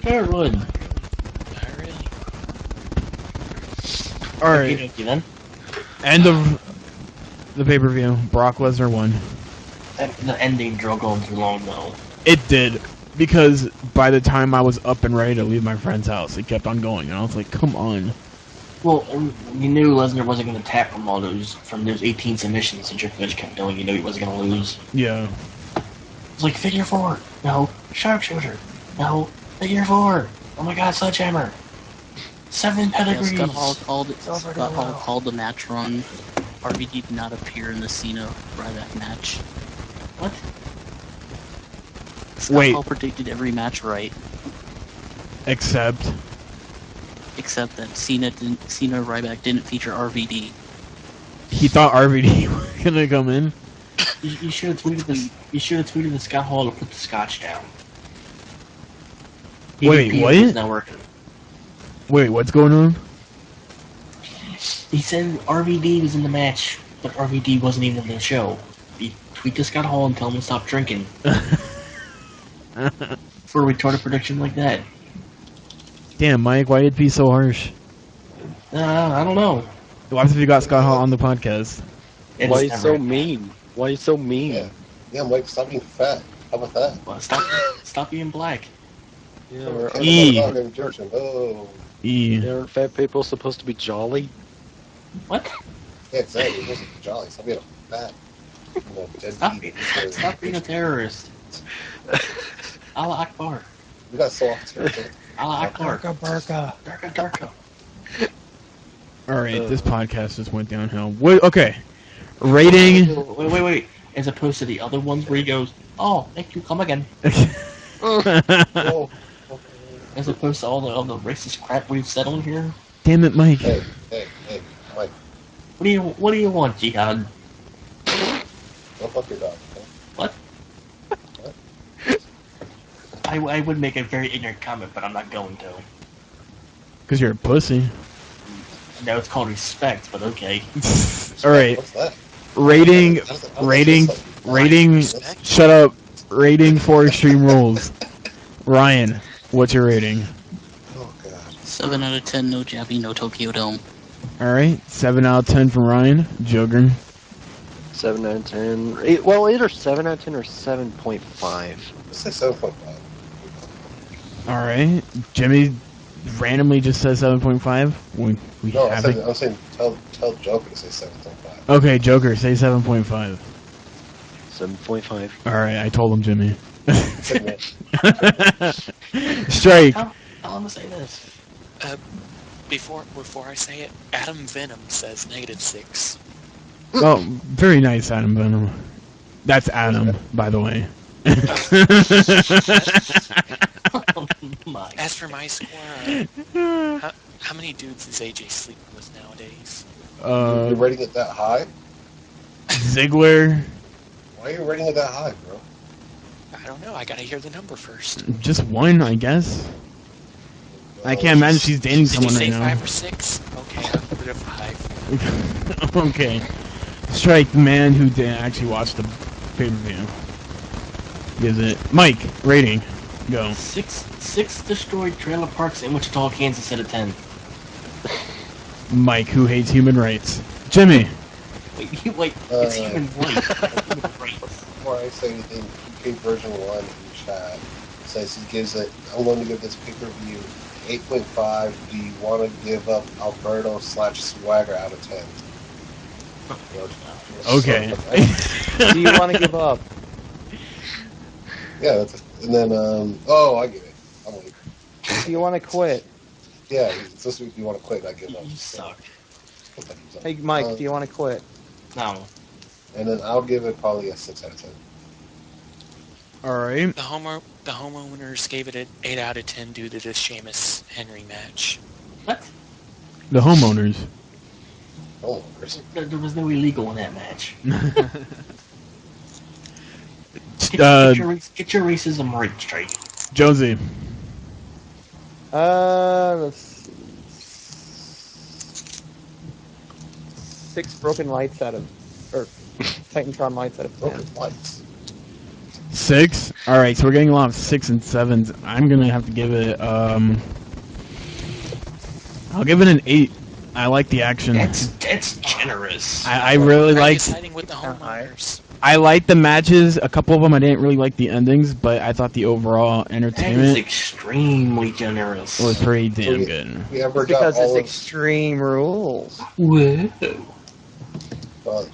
Sure it would. Not really. All right. Okey-dokey then. End of the pay-per-view. Brock Lesnar won. The ending drug on too long though. It did, because by the time I was up and ready to leave my friend's house, it kept on going, and I was like, "Come on." Well, you knew Lesnar wasn't going to tap from those 18 submissions that Triple H kept doing. You knew he wasn't going to lose. Yeah. It's like figure four. No, sharpshooter. No, figure four. Oh my God, sledgehammer. 7 Yeah, pedigrees. Scott Hall Silver called the match wrong. RVD did not appear in the Cena Ryback match. What? Scott Wait. Hall predicted every match right, Except. except that Cena Ryback didn't feature RVD. He thought RVD was gonna come in. You should have tweeted this. You should have tweeted the Scott Hall to put the scotch down. Wait, PvP what? is not working. Wait, what's going on? He said RVD was in the match, but RVD wasn't even in the show. You tweet to Scott Hall and tell him to stop drinking. For a retarded prediction like that. Damn, Mike, why it be so harsh? I don't know. What if you got Scott Hall on the podcast? It's Why you never- so mean? Why you so mean? Yeah. Yeah, Mike, stop being fat. How about that? Well, stop being black. Yeah. E. Oh. E. Aren't fat people supposed to be jolly? What? Yeah, exactly. It wasn't jolly. Stop being a fat. Stop being a terrorist. Allah Akbar. We got so off territory. Allah Akbar. Burka. Darka. Alright, this podcast just went downhill. Wait, okay. Rating. Wait. As opposed to the other ones where he goes, oh, thank you, come again. Oh, As opposed to all the other racist crap we've said on here. Damn it, Mike. hey, Mike, What do you want, Jihad? go fuck your dog, okay? What? I would make a very ignorant comment, but I'm not going to. Because you're a pussy. No, it's called respect, but okay. Alright, What's that? rating. How does that Rating. taste like? Rating. Shut up. Rating for Extreme Rules. Ryan, what's your rating? Oh, God. 7 out of 10, no Jappy, no Tokyo Dome. Alright, 7 out of 10 from Ryan. Joker. 7 out of 10. Well, either 7 out of 10 or 7.5. Let's say 7.5. Alright, Jimmy randomly just says 7.5. We No, have it. I'm saying tell Joker to say 7.5. Okay, Joker, say 7.5. 7.5. Alright, I told him Jimmy. Signal. Strike. How am I say this? Before I say it, Adam Venom says -6. Oh, very nice, Adam Venom. That's Adam, by the way. Oh my. As for my score, how many dudes is AJ sleeping with nowadays? You're rating it that high? Ziggler. Why are you rating it that high, bro? I don't know. I gotta hear the number first. Just one, I guess. I can't imagine she's dating Did you someone say right 5 or 6? Okay, I'll put it 5. now. Okay. Strike, the man who didn't actually watch the pay-per-view. Gives it. Mike, rating. Go. Six destroyed trailer parks in Wichita, Kansas out of 10. Mm. Mike, who hates human rights. Jimmy. Wait, it's human rights. Human rights. Before I say anything, UK version 1 in chat says he gives it, I'm going to give this pay-per-view 8.5. Do you want to give up Alberto / Swagger out of 10? Okay. Do you want to give up? Yeah, that's and then, I get it. I'm like, Do you want to quit? yeah, it's supposed to be if you want to quit, I give up. You suck. Hey, Mike, do you want to quit? No. And then I'll give it probably a 6 out of 10. Alright. The homeowners gave it an 8 out of 10 due to the Sheamus Henry match. What? The homeowners. Oh, Chris. There was no illegal in that match. Get your racism right, straight. Jonesy. Let's see. 6 broken lights out of, or Titantron lights out of 10. Broken lights. 6? Alright, so we're getting a lot of 6 and 7s. I'm gonna have to give it, I'll give it an 8. I like the action. That's generous. I really Are you like. siding with the homeowners? I like the matches. A couple of them I didn't really like the endings, but I thought the overall That is entertainment extremely generous. was pretty damn good. We ever It's got because it's all of, Extreme Rules. Whoa.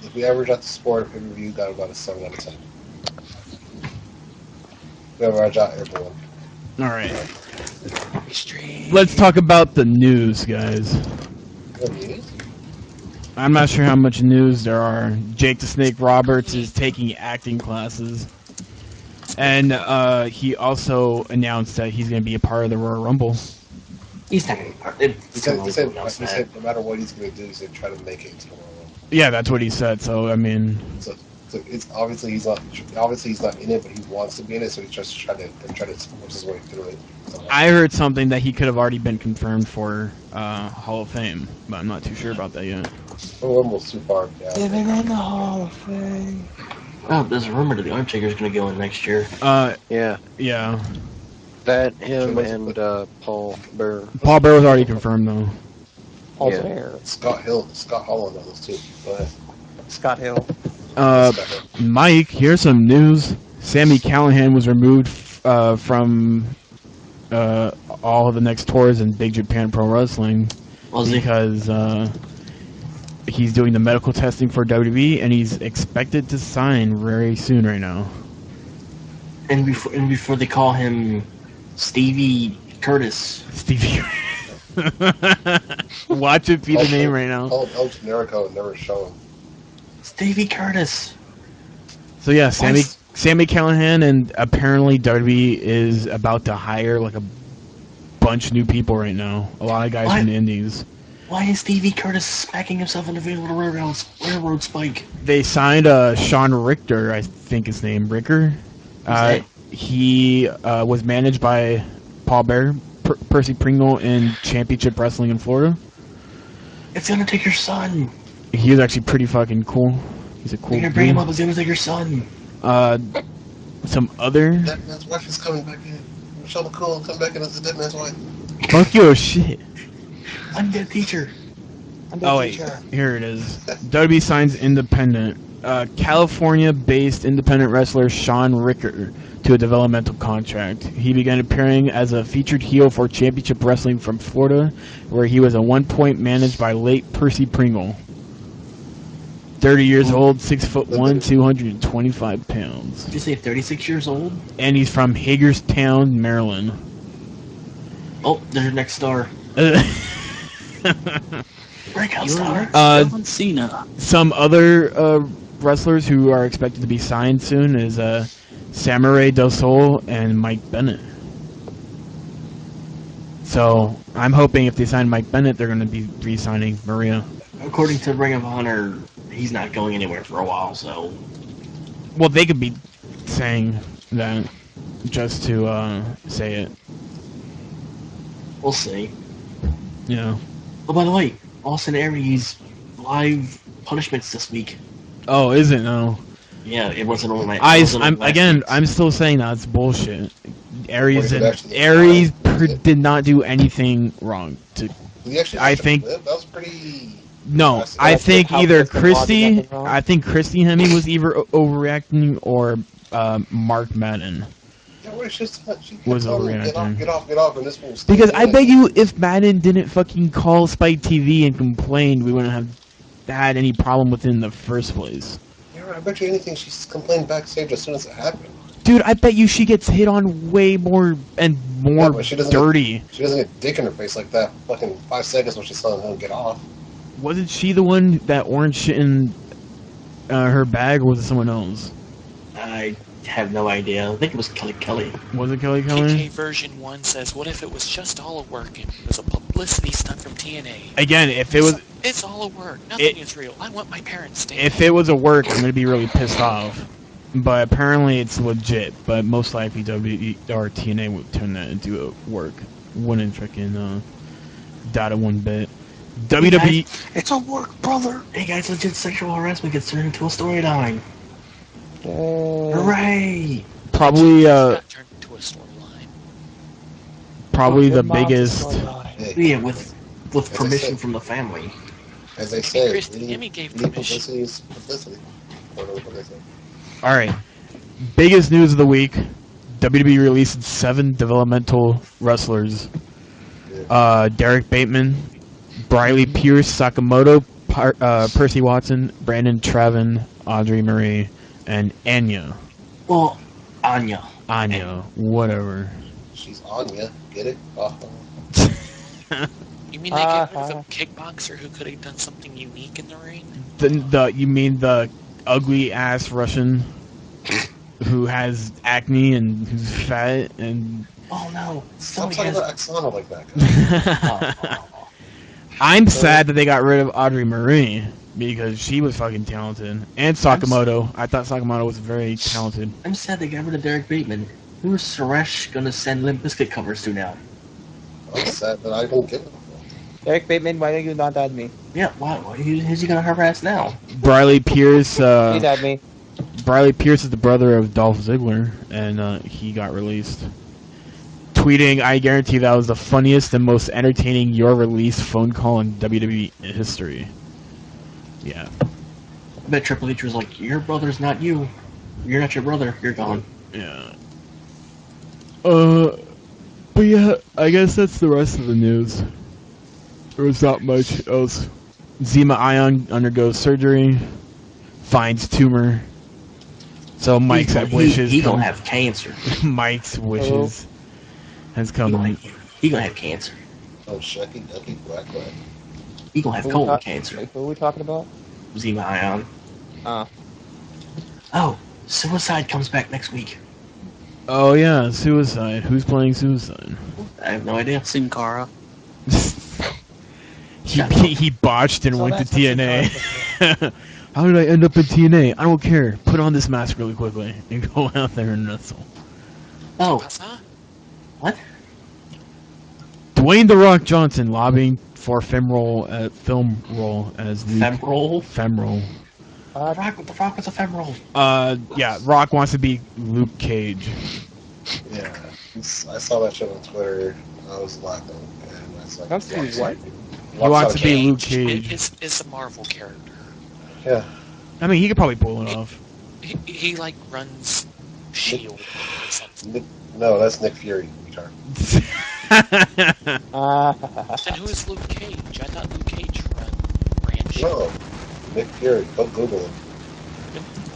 if we ever got the sport pay-per-view, got about a 7 out of 10. We ever got everyone. Alright. Extreme. Let's talk about the news, guys. What news? I'm not sure how much news there are. Jake the Snake Roberts is taking acting classes. And he also announced that he's going to be a part of the Royal Rumble. He's not going to be He said no matter what he's going to do, he's going to try to make it into the Royal Rumble. Yeah, that's what he said. So, I mean, So So it's obviously he's not in it, but he wants to be in it, so he's just trying to force his way through it. So, I heard something that he could have already been confirmed for Hall of Fame, but I'm not too sure about that yet. we're almost too far down. Living in the Hall of Fame. Oh, there's a rumor that the Undertaker's going to go in next year. Yeah, Yeah. that him and Paul Bearer. Paul Bear was already confirmed though. Paul Yeah. Bear. Scott Holland on this too. Go ahead. Scott Hill. Uh, Scott Hill. Mike, here's some news. Sami Callihan was removed from all of the next tours in Big Japan Pro Wrestling Was he? because he's doing the medical testing for WWE and he's expected to sign very soon right now. And before they call him Stevie Curtis. Stevie. Watch it be the name right now. El Generico and never shown. Stevie Curtis. So yeah, Sami Why- Callihan, and apparently WWE is about to hire like a bunch of new people right now. A lot of guys What? from the indies. Why is Stevie Curtis smacking himself in the middle of the railroad spike? They signed Sean Richter, I think his name, Ricker. that? He was managed by Paul Bear, Percy Pringle in Championship Wrestling in Florida. It's the Undertaker's son. He was actually pretty fucking cool. He's a cool You're gonna bring him dude. up as the Undertaker's son. Some other... Dead Man's wife is coming back in. Michelle McCool come back in as the Dead Man's wife. Fuck your shit. Undead teacher. Oh wait, here it is. WWE signs independent. California-based independent wrestler Sean Ricker to a developmental contract. He began appearing as a featured heel for Championship Wrestling from Florida, where he was at one point managed by late Percy Pringle. 30 years old, 6'1", 225 pounds. Did you say 36 years old? And he's from Hagerstown, Maryland. Oh, there's your next star. Breakout star. John Cena. Some other wrestlers who are expected to be signed soon is Samurai Del Sol and Mike Bennett. So I'm hoping if they sign Mike Bennett, they're going to be re-signing Maria. According to Ring of Honor, he's not going anywhere for a while, so... Well, they could be saying that just to say it. We'll see. Yeah. Oh, by the way, Austin Aries live punishments this week. Oh, is it? No. Yeah, it wasn't on my... I'm still saying that's bullshit. Aries Well, he could Aries actually- did not do anything wrong. He actually I actually think- lived. That was pretty. No, That's- I that's think how either Kristen Bond did Christy, nothing wrong. I think Christy Hemme was either overreacting or Mark Madden. Yeah, well, it's just she kept Was telling him, overreacting. Get off, and this will stay Because I in. bet you if Madden didn't fucking call Spike TV and complained, we wouldn't have had any problem with it in the first place. Yeah, I bet you anything she's complained backstage as soon as it happened. Dude, I bet you she gets hit on way more and Yeah, more but she doesn't dirty. She doesn't get dick in her face like that. Fucking 5 seconds when she's telling him to get off. Wasn't she the one that orange shit in her bag, or was it someone else? I have no idea. I think it was Kelly Kelly. Was it Kelly KK Kelly? version 1 says, what if it was just all a work and it was a publicity stunt from TNA? Again, if it was It's all a work. Nothing is real. I want my parents to if it was a work, I'm gonna be really pissed off. But apparently it's legit. But most likely WWE or TNA would turn that into a work. Wouldn't freaking doubt it one bit. WWE. It's a work, brother! Hey guys, legit sexual harassment gets turned into a storyline. Hooray! Probably got turned into a storyline. probably the Your mom's biggest. Yeah, Yeah, with As I permission said. from the family. as they say, Christy Hemme gave any permission. publicity is publicity. Whatever they say. All right. Biggest news of the week: WWE released 7 developmental wrestlers. Derek Bateman, Briley Pierce, Sakamoto, Percy Watson, Brandon Trevin, Audrey Marie, and Anya. Well, Anya. Whatever. She's on ya. Get it? You mean they get rid of a kickboxer who could have done something unique in the ring? You mean the ugly ass Russian who has acne and who's fat and Oh no, Stop somebody talking has... about Oksana like that. Guy. Oh. I'm sad that they got rid of Audrey Marie because she was fucking talented. And Sakamoto. I thought Sakamoto was very talented. I'm sad they got rid of Derek Bateman. Who is Suresh gonna send Limp Bizkit covers to now? I'm sad that I don't get it. Derek Bateman, why don't you not add me? Yeah, why? Who's he gonna harass now? Briley Pierce. Please add me. Briley Pierce is the brother of Dolph Ziggler, and he got released. Tweeting, "I guarantee that was the funniest and most entertaining your release phone call in WWE history." Yeah. I bet Triple H was like, "Your brother's not you. You're not your brother. You're gone." Yeah. But yeah, I guess that's the rest of the news. There was not much else. Zema Ion undergoes surgery, finds tumor. So Mike's wishes. He gonna have cancer. Mike's wishes has come. He gonna have cancer. Oh, Shucky Ducky Quack Quack. He gonna have colon cancer. Like, who are we talking about? Zema Ion. Oh, Suicide comes back next week. Oh yeah, Suicide. Who's playing Suicide? I have no idea. Sin Cara. he botched and So went to that's what TNA. How did I end up in TNA? I don't care. Put on this mask really quickly and go out there and wrestle. Oh, Pasa? what? Dwayne "The Rock" Johnson lobbying for film role as Luke. Femoral? Femoral. The Rock was a femoral. Yeah, Rock wants to be Luke Cage. Yeah, I saw that shit on Twitter. I was laughing, and I was like, Wants to be what? He wants to be Luke Cage. Cage. It's a Marvel character. Yeah. I mean, he could probably pull it off. He like runs Shield or something. No, that's Nick Fury. Retard. And who is Luke Cage? I thought Luke Cage ran Shield. No, Nick Fury. Go Google him.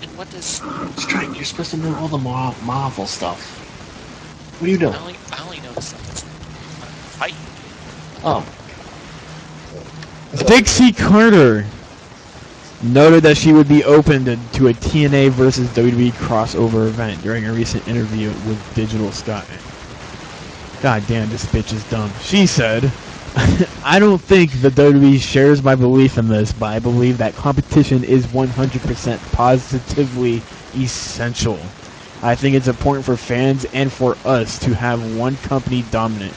And what does... Strike, you're supposed to know all the Marvel stuff. What are you doing? I only know stuff that's fighting. Oh, Dixie Carter noted that she would be open to a TNA versus WWE crossover event during a recent interview with Digital Sky. God damn, this bitch is dumb. She said, "I don't think the WWE shares my belief in this, but I believe that competition is 100% positively essential. I think it's important for fans and for us to have one company dominant."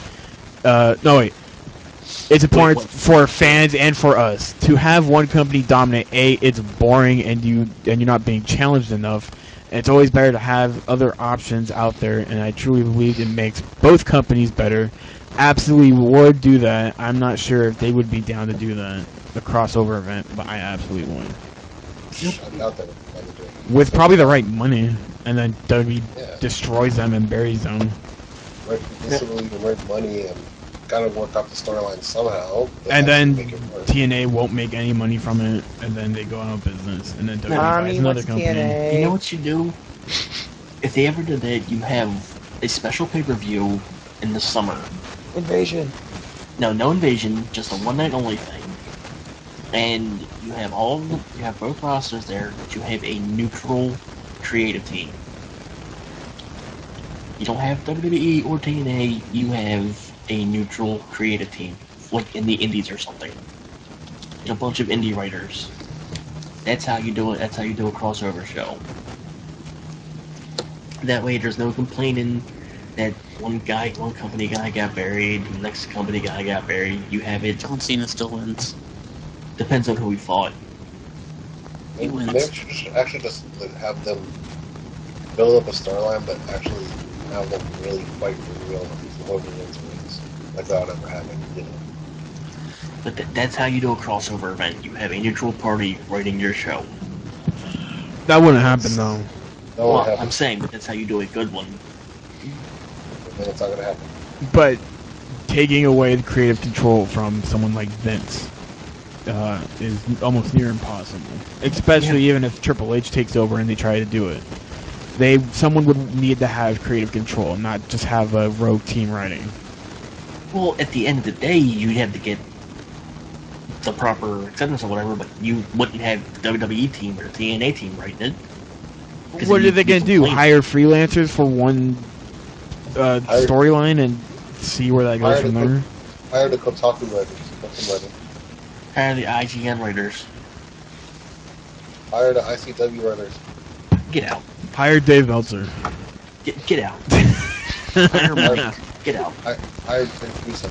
It's important for fans and for us to have one company dominate. It's boring and you're not being challenged enough. And it's always better to have other options out there, and I truly believe it makes both companies better. Absolutely would do that. I'm not sure if they would be down to do that, the crossover event, but I absolutely would. I'm out there. With probably the right money, and then WWE destroys them and buries them. Right, basically the right money and gotta work out the storyline somehow. And then make it work. TNA won't make any money from it, and then they go out of business, and then WWE Mommy, buys another what's company. TNA? you know what you do? If they ever did that, you have a special pay-per-view in the summer. Invasion. No invasion, just a one-night only thing. And you have you have both rosters there, but you have a neutral creative team. You don't have WWE or TNA, you have a neutral creative team, like in the indies or something. A bunch of indie writers. That's how you do it. That's how you do a crossover show. That way, there's no complaining that one company guy got buried, the next company guy got buried. You have it. John Cena still wins. Depends on who he fought. He wins. Maybe actually just have them build up a storyline, but actually have them really fight for real. Whoever wins. Like that would ever happen, you know. But that's how you do a crossover event. You have a neutral party writing your show. That wouldn't happen though. That won't Well, happen. I'm saying that's how you do a good one. Then it's not gonna happen. But taking away the creative control from someone like Vince is almost near impossible. Especially even if Triple H takes over and they try to do it. Someone would need to have creative control, not just have a rogue team writing. Well, at the end of the day, you'd have to get the proper acceptance or whatever, but you wouldn't have the WWE team or the TNA team writing it. What are they gonna do? Hire freelancers for one storyline and see where that goes from there? Hire the Kotaku writers. Hire the IGN writers. Fire the ICW runners. Get out. Hire Dave Meltzer. Get out. Fire Mike. Get out. I Vince Russo.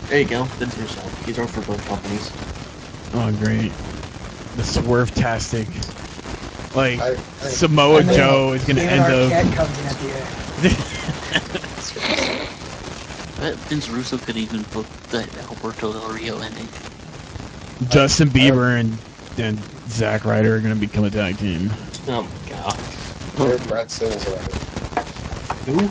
There you go. Vince Russo. He's worked for both companies. Oh, great. The swerve-tastic. Like, Samoa Samoa Joe is gonna David end up... Arquette comes in at the end. I bet Vince Russo could even book that Alberto Del Rio ending. Justin Bieber and Zack Ryder are gonna become a tag team. Oh my god. Brad Simmons around it. Who?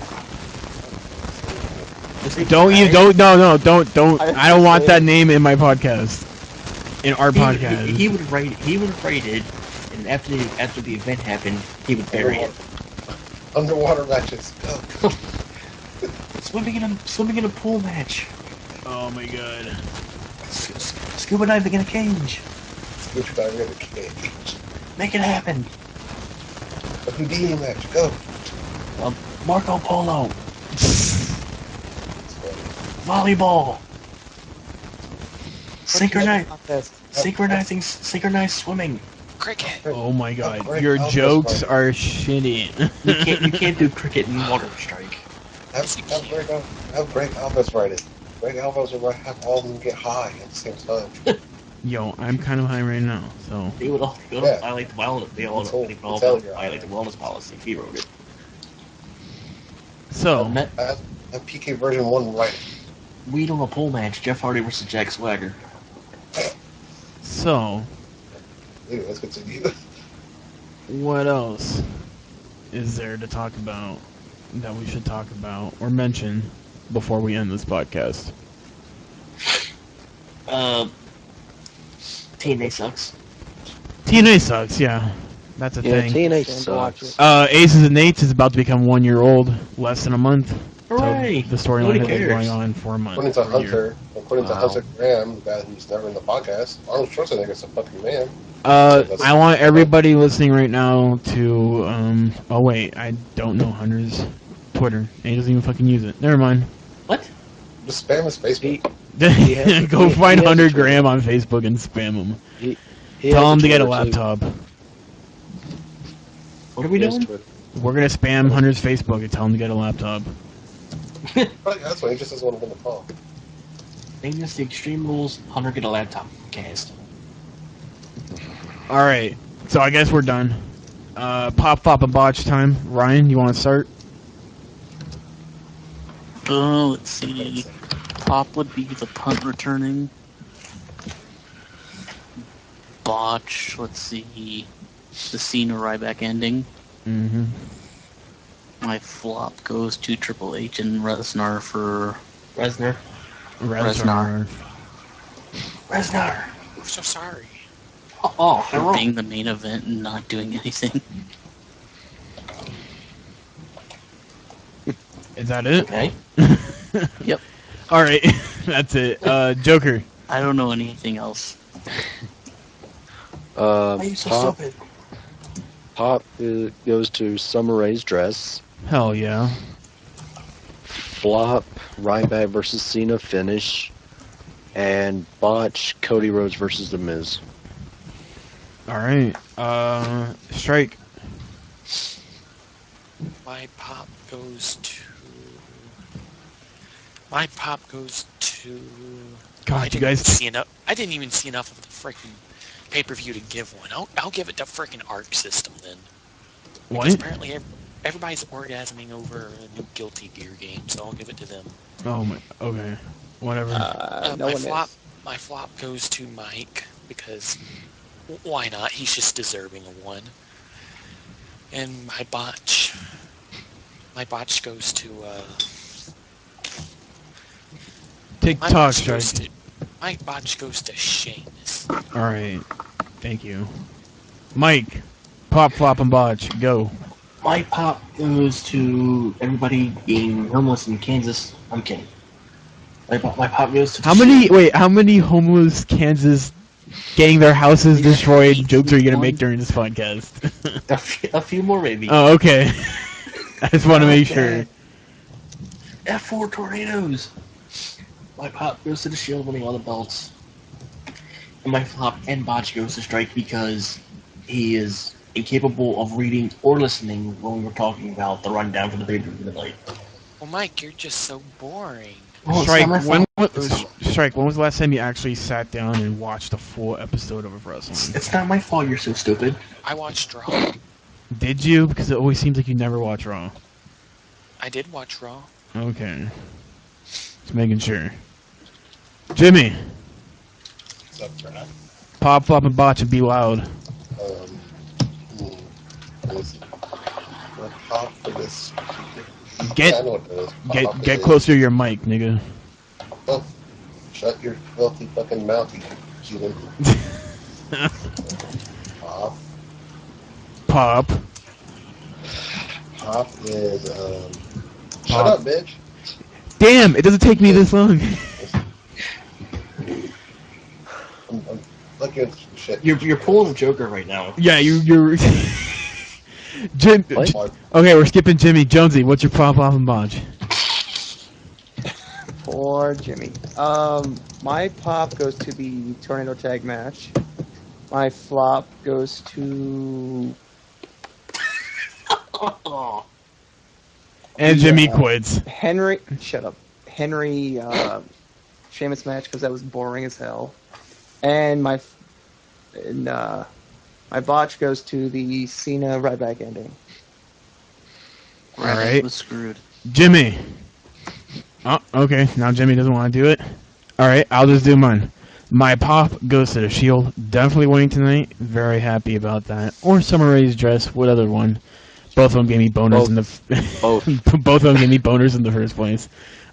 Don't. I don't want that name in my podcast. In our podcast. He would write it, and after the event happened, he would bury it. Underwater matches. Go. Swimming in a pool match. Oh my god. Scuba diving in a cage. Scuba diving in a cage. Make it happen. A Houdini match. Go. Marco Polo. Volleyball. Synchronized swimming. Cricket. Oh my god. Greg Your Alpha's jokes fighting. are shitty. You can't do cricket and water strike. Have Greg Alpha's write it. Greg Alpha's will have all of them get high at the same time. Yo, I'm kind of high right now, so... They would all Yeah. violate the wellness. They all It's all- they would all it's all- violate the wellness policy. He wrote it. So, Have PK version 1 write it. We don't a pool match. Jeff Hardy versus Jack Swagger. Anyway, let's continue. what else is there to talk about that we should talk about or mention before we end this podcast? TNA sucks. TNA sucks, yeah. That's a Yeah, thing. TNA Stand to watch sucks. Aces and Eights is about to become 1 year old, less than a month. Hooray! So the storyline Nobody has been cares. going on for a month. According to for a year. Hunter Graham, the guy who's never in the podcast, Arnold Schwarzenegger's a fucking man. I want everybody listening right now to, oh wait, I don't know Hunter's Twitter. And he doesn't even fucking use it. Never mind. What? Just spam his Facebook. has- Go he find has Hunter a Twitter. Graham on Facebook and spam him. He Tell has him to get a Twitter, too. laptop. What are we He has doing? Twitter. We're gonna spam Hunter's Facebook and tell him to get a laptop. But that's why he just doesn't want to win the call. Name this the Extreme Rules Hunter Get a Laptop cast. Alright, so I guess we're done. Pop, flop, and botch time. Ryan, you want to start? Let's see. Pop would be the punt returning. Botch, let's see. The Cena Ryback ending. Mm-hmm. My flop goes to Triple H and Lesnar for Lesnar. Lesnar. Lesnar. I'm so sorry. Oh, for being the main event and not doing anything. Is that it? Okay. Yep. Alright, that's it. Joker. I don't know anything else. Why are you so Pop, stupid? Pop goes to Summer Rae's dress. Hell yeah. Flop, Ryback versus Cena finish. And botch, Cody Rhodes versus The Miz. Alright. Strike. My pop goes to. God, you guys. I didn't even see enough of the freaking pay-per-view to give one. I'll give it to freaking Arc System then. Because What? apparently everybody's orgasming over a new Guilty Gear game, so I'll give it to them. Oh my. Okay. Whatever. No my one flop. is. My flop goes to Mike because why not? He's just deserving of one. And my botch. My botch goes to. TikTok strike. My botch goes to Sheamus. Alright. Thank you. Mike. Pop, flop, and botch. Go. My pop goes to everybody being homeless in Kansas. I'm kidding. My pop goes to How many homeless Kansas getting their houses destroyed jokes are you gonna make during this podcast? a few more maybe. Oh, okay. I just want to make sure. F4 tornadoes. My pop goes to the Shield winning all the belts. And my flop and botch goes to Strike because he is incapable of reading or listening when we were talking about the rundown for the pay-per-view tonight. Well, Mike, you're just so boring. Well, Strike, it's not my fault. Strike, when was the last time you actually sat down and watched a full episode of wrestling? It's not my fault you're so stupid. I watched Raw. Did you? Because it always seems like you never watch Raw. I did watch Raw. Okay. Just making sure. Jimmy! What's up, Brad? Pop, flop, and botch and be loud. What pop for this? Get- Yeah, I know what it is. Get closer to your mic, nigga. Oh, shut your filthy fucking mouth, you human. Pop. Pop. Pop is, Shut Pop. up, bitch. Damn, it doesn't take me this long. I'm looking at some shit. You're pulling a Joker right now. Yeah, you're... Jim... What? Okay, we're skipping Jimmy. Jonesy, what's your pop, flop, and botch? For Jimmy. My pop goes to the tornado tag match. My flop goes to And Jimmy Yeah. quits. Henry. Shut up. Henry Sheamus match because that was boring as hell. And my botch goes to the Cena Ryback ending. Alright. Was screwed. Jimmy. Oh, okay. Now Jimmy doesn't want to do it. Alright, I'll just do mine. My pop goes to the Shield. Definitely winning tonight. Very happy about that. Or Summer Rae's dress. What other one? Both of them gave me boners in the... Both. Both of them gave me boners in the first place.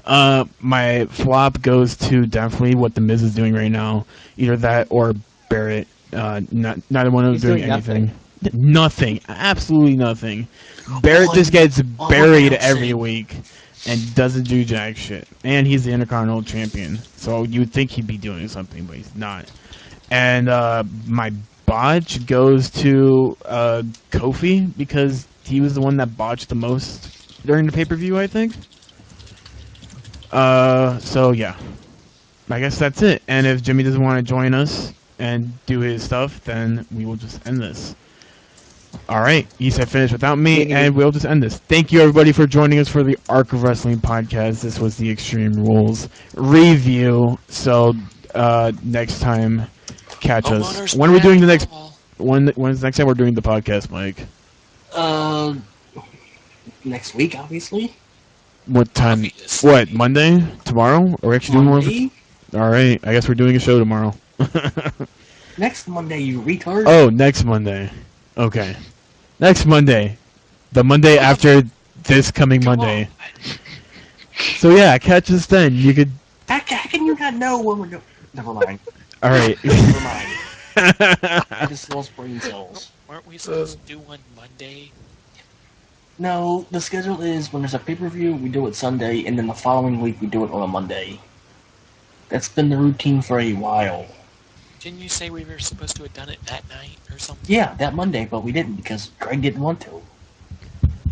My flop goes to definitely what The Miz is doing right now. Either that or Barrett. Neither one of them He's doing doing anything. Nothing. Absolutely nothing. Barrett just gets buried every week and doesn't do jack shit. And he's the Intercontinental Champion. So you would think he'd be doing something, but he's not. And my botch goes to Kofi because he was the one that botched the most during the pay-per-view, I think. So yeah. I guess that's it. And if Jimmy doesn't want to join us and do his stuff, then we will just end this. Alright, he said finish without me, and we'll just end this. Thank you everybody for joining us for the Arc of Wrestling podcast. This was the Extreme Rules review. So next time, catch us. When are we doing the next? When's the next time we're doing the podcast, Mike? Next week, obviously. What time? What, Monday? Tomorrow? Are we actually doing more? Monday? Alright, I guess we're doing a show tomorrow. Next Monday, you retard. Oh, next Monday. Okay. Next Monday. The Monday after this coming Monday. So yeah, catch us then. You could... How can you not know when we're doing... Never mind. Alright. Never mind. I just lost brain cells. Weren't we supposed to do one Monday? No, the schedule is when there's a pay-per-view, we do it Sunday, and then the following week we do it on a Monday. That's been the routine for a while. Didn't you say we were supposed to have done it that night or something? Yeah, that Monday, but we didn't because Greg didn't want to.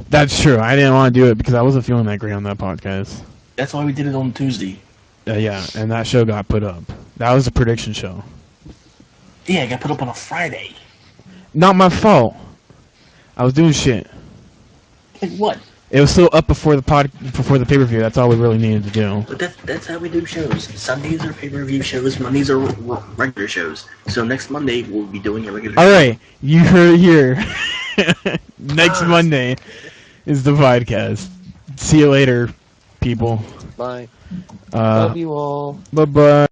That's true. I didn't want to do it because I wasn't feeling that great on that podcast. That's why we did it on Tuesday. Yeah, and that show got put up. That was a prediction show. Yeah, it got put up on a Friday. Not my fault. I was doing shit. Like what? It was still up before the pay-per-view. That's all we really needed to do. But that's how we do shows. Sundays are pay-per-view shows, Mondays are regular shows. So next Monday we'll be doing a regular show. Alright, you heard it here. Next Monday is the podcast. See you later, people. Bye. Love you all. Bye-bye.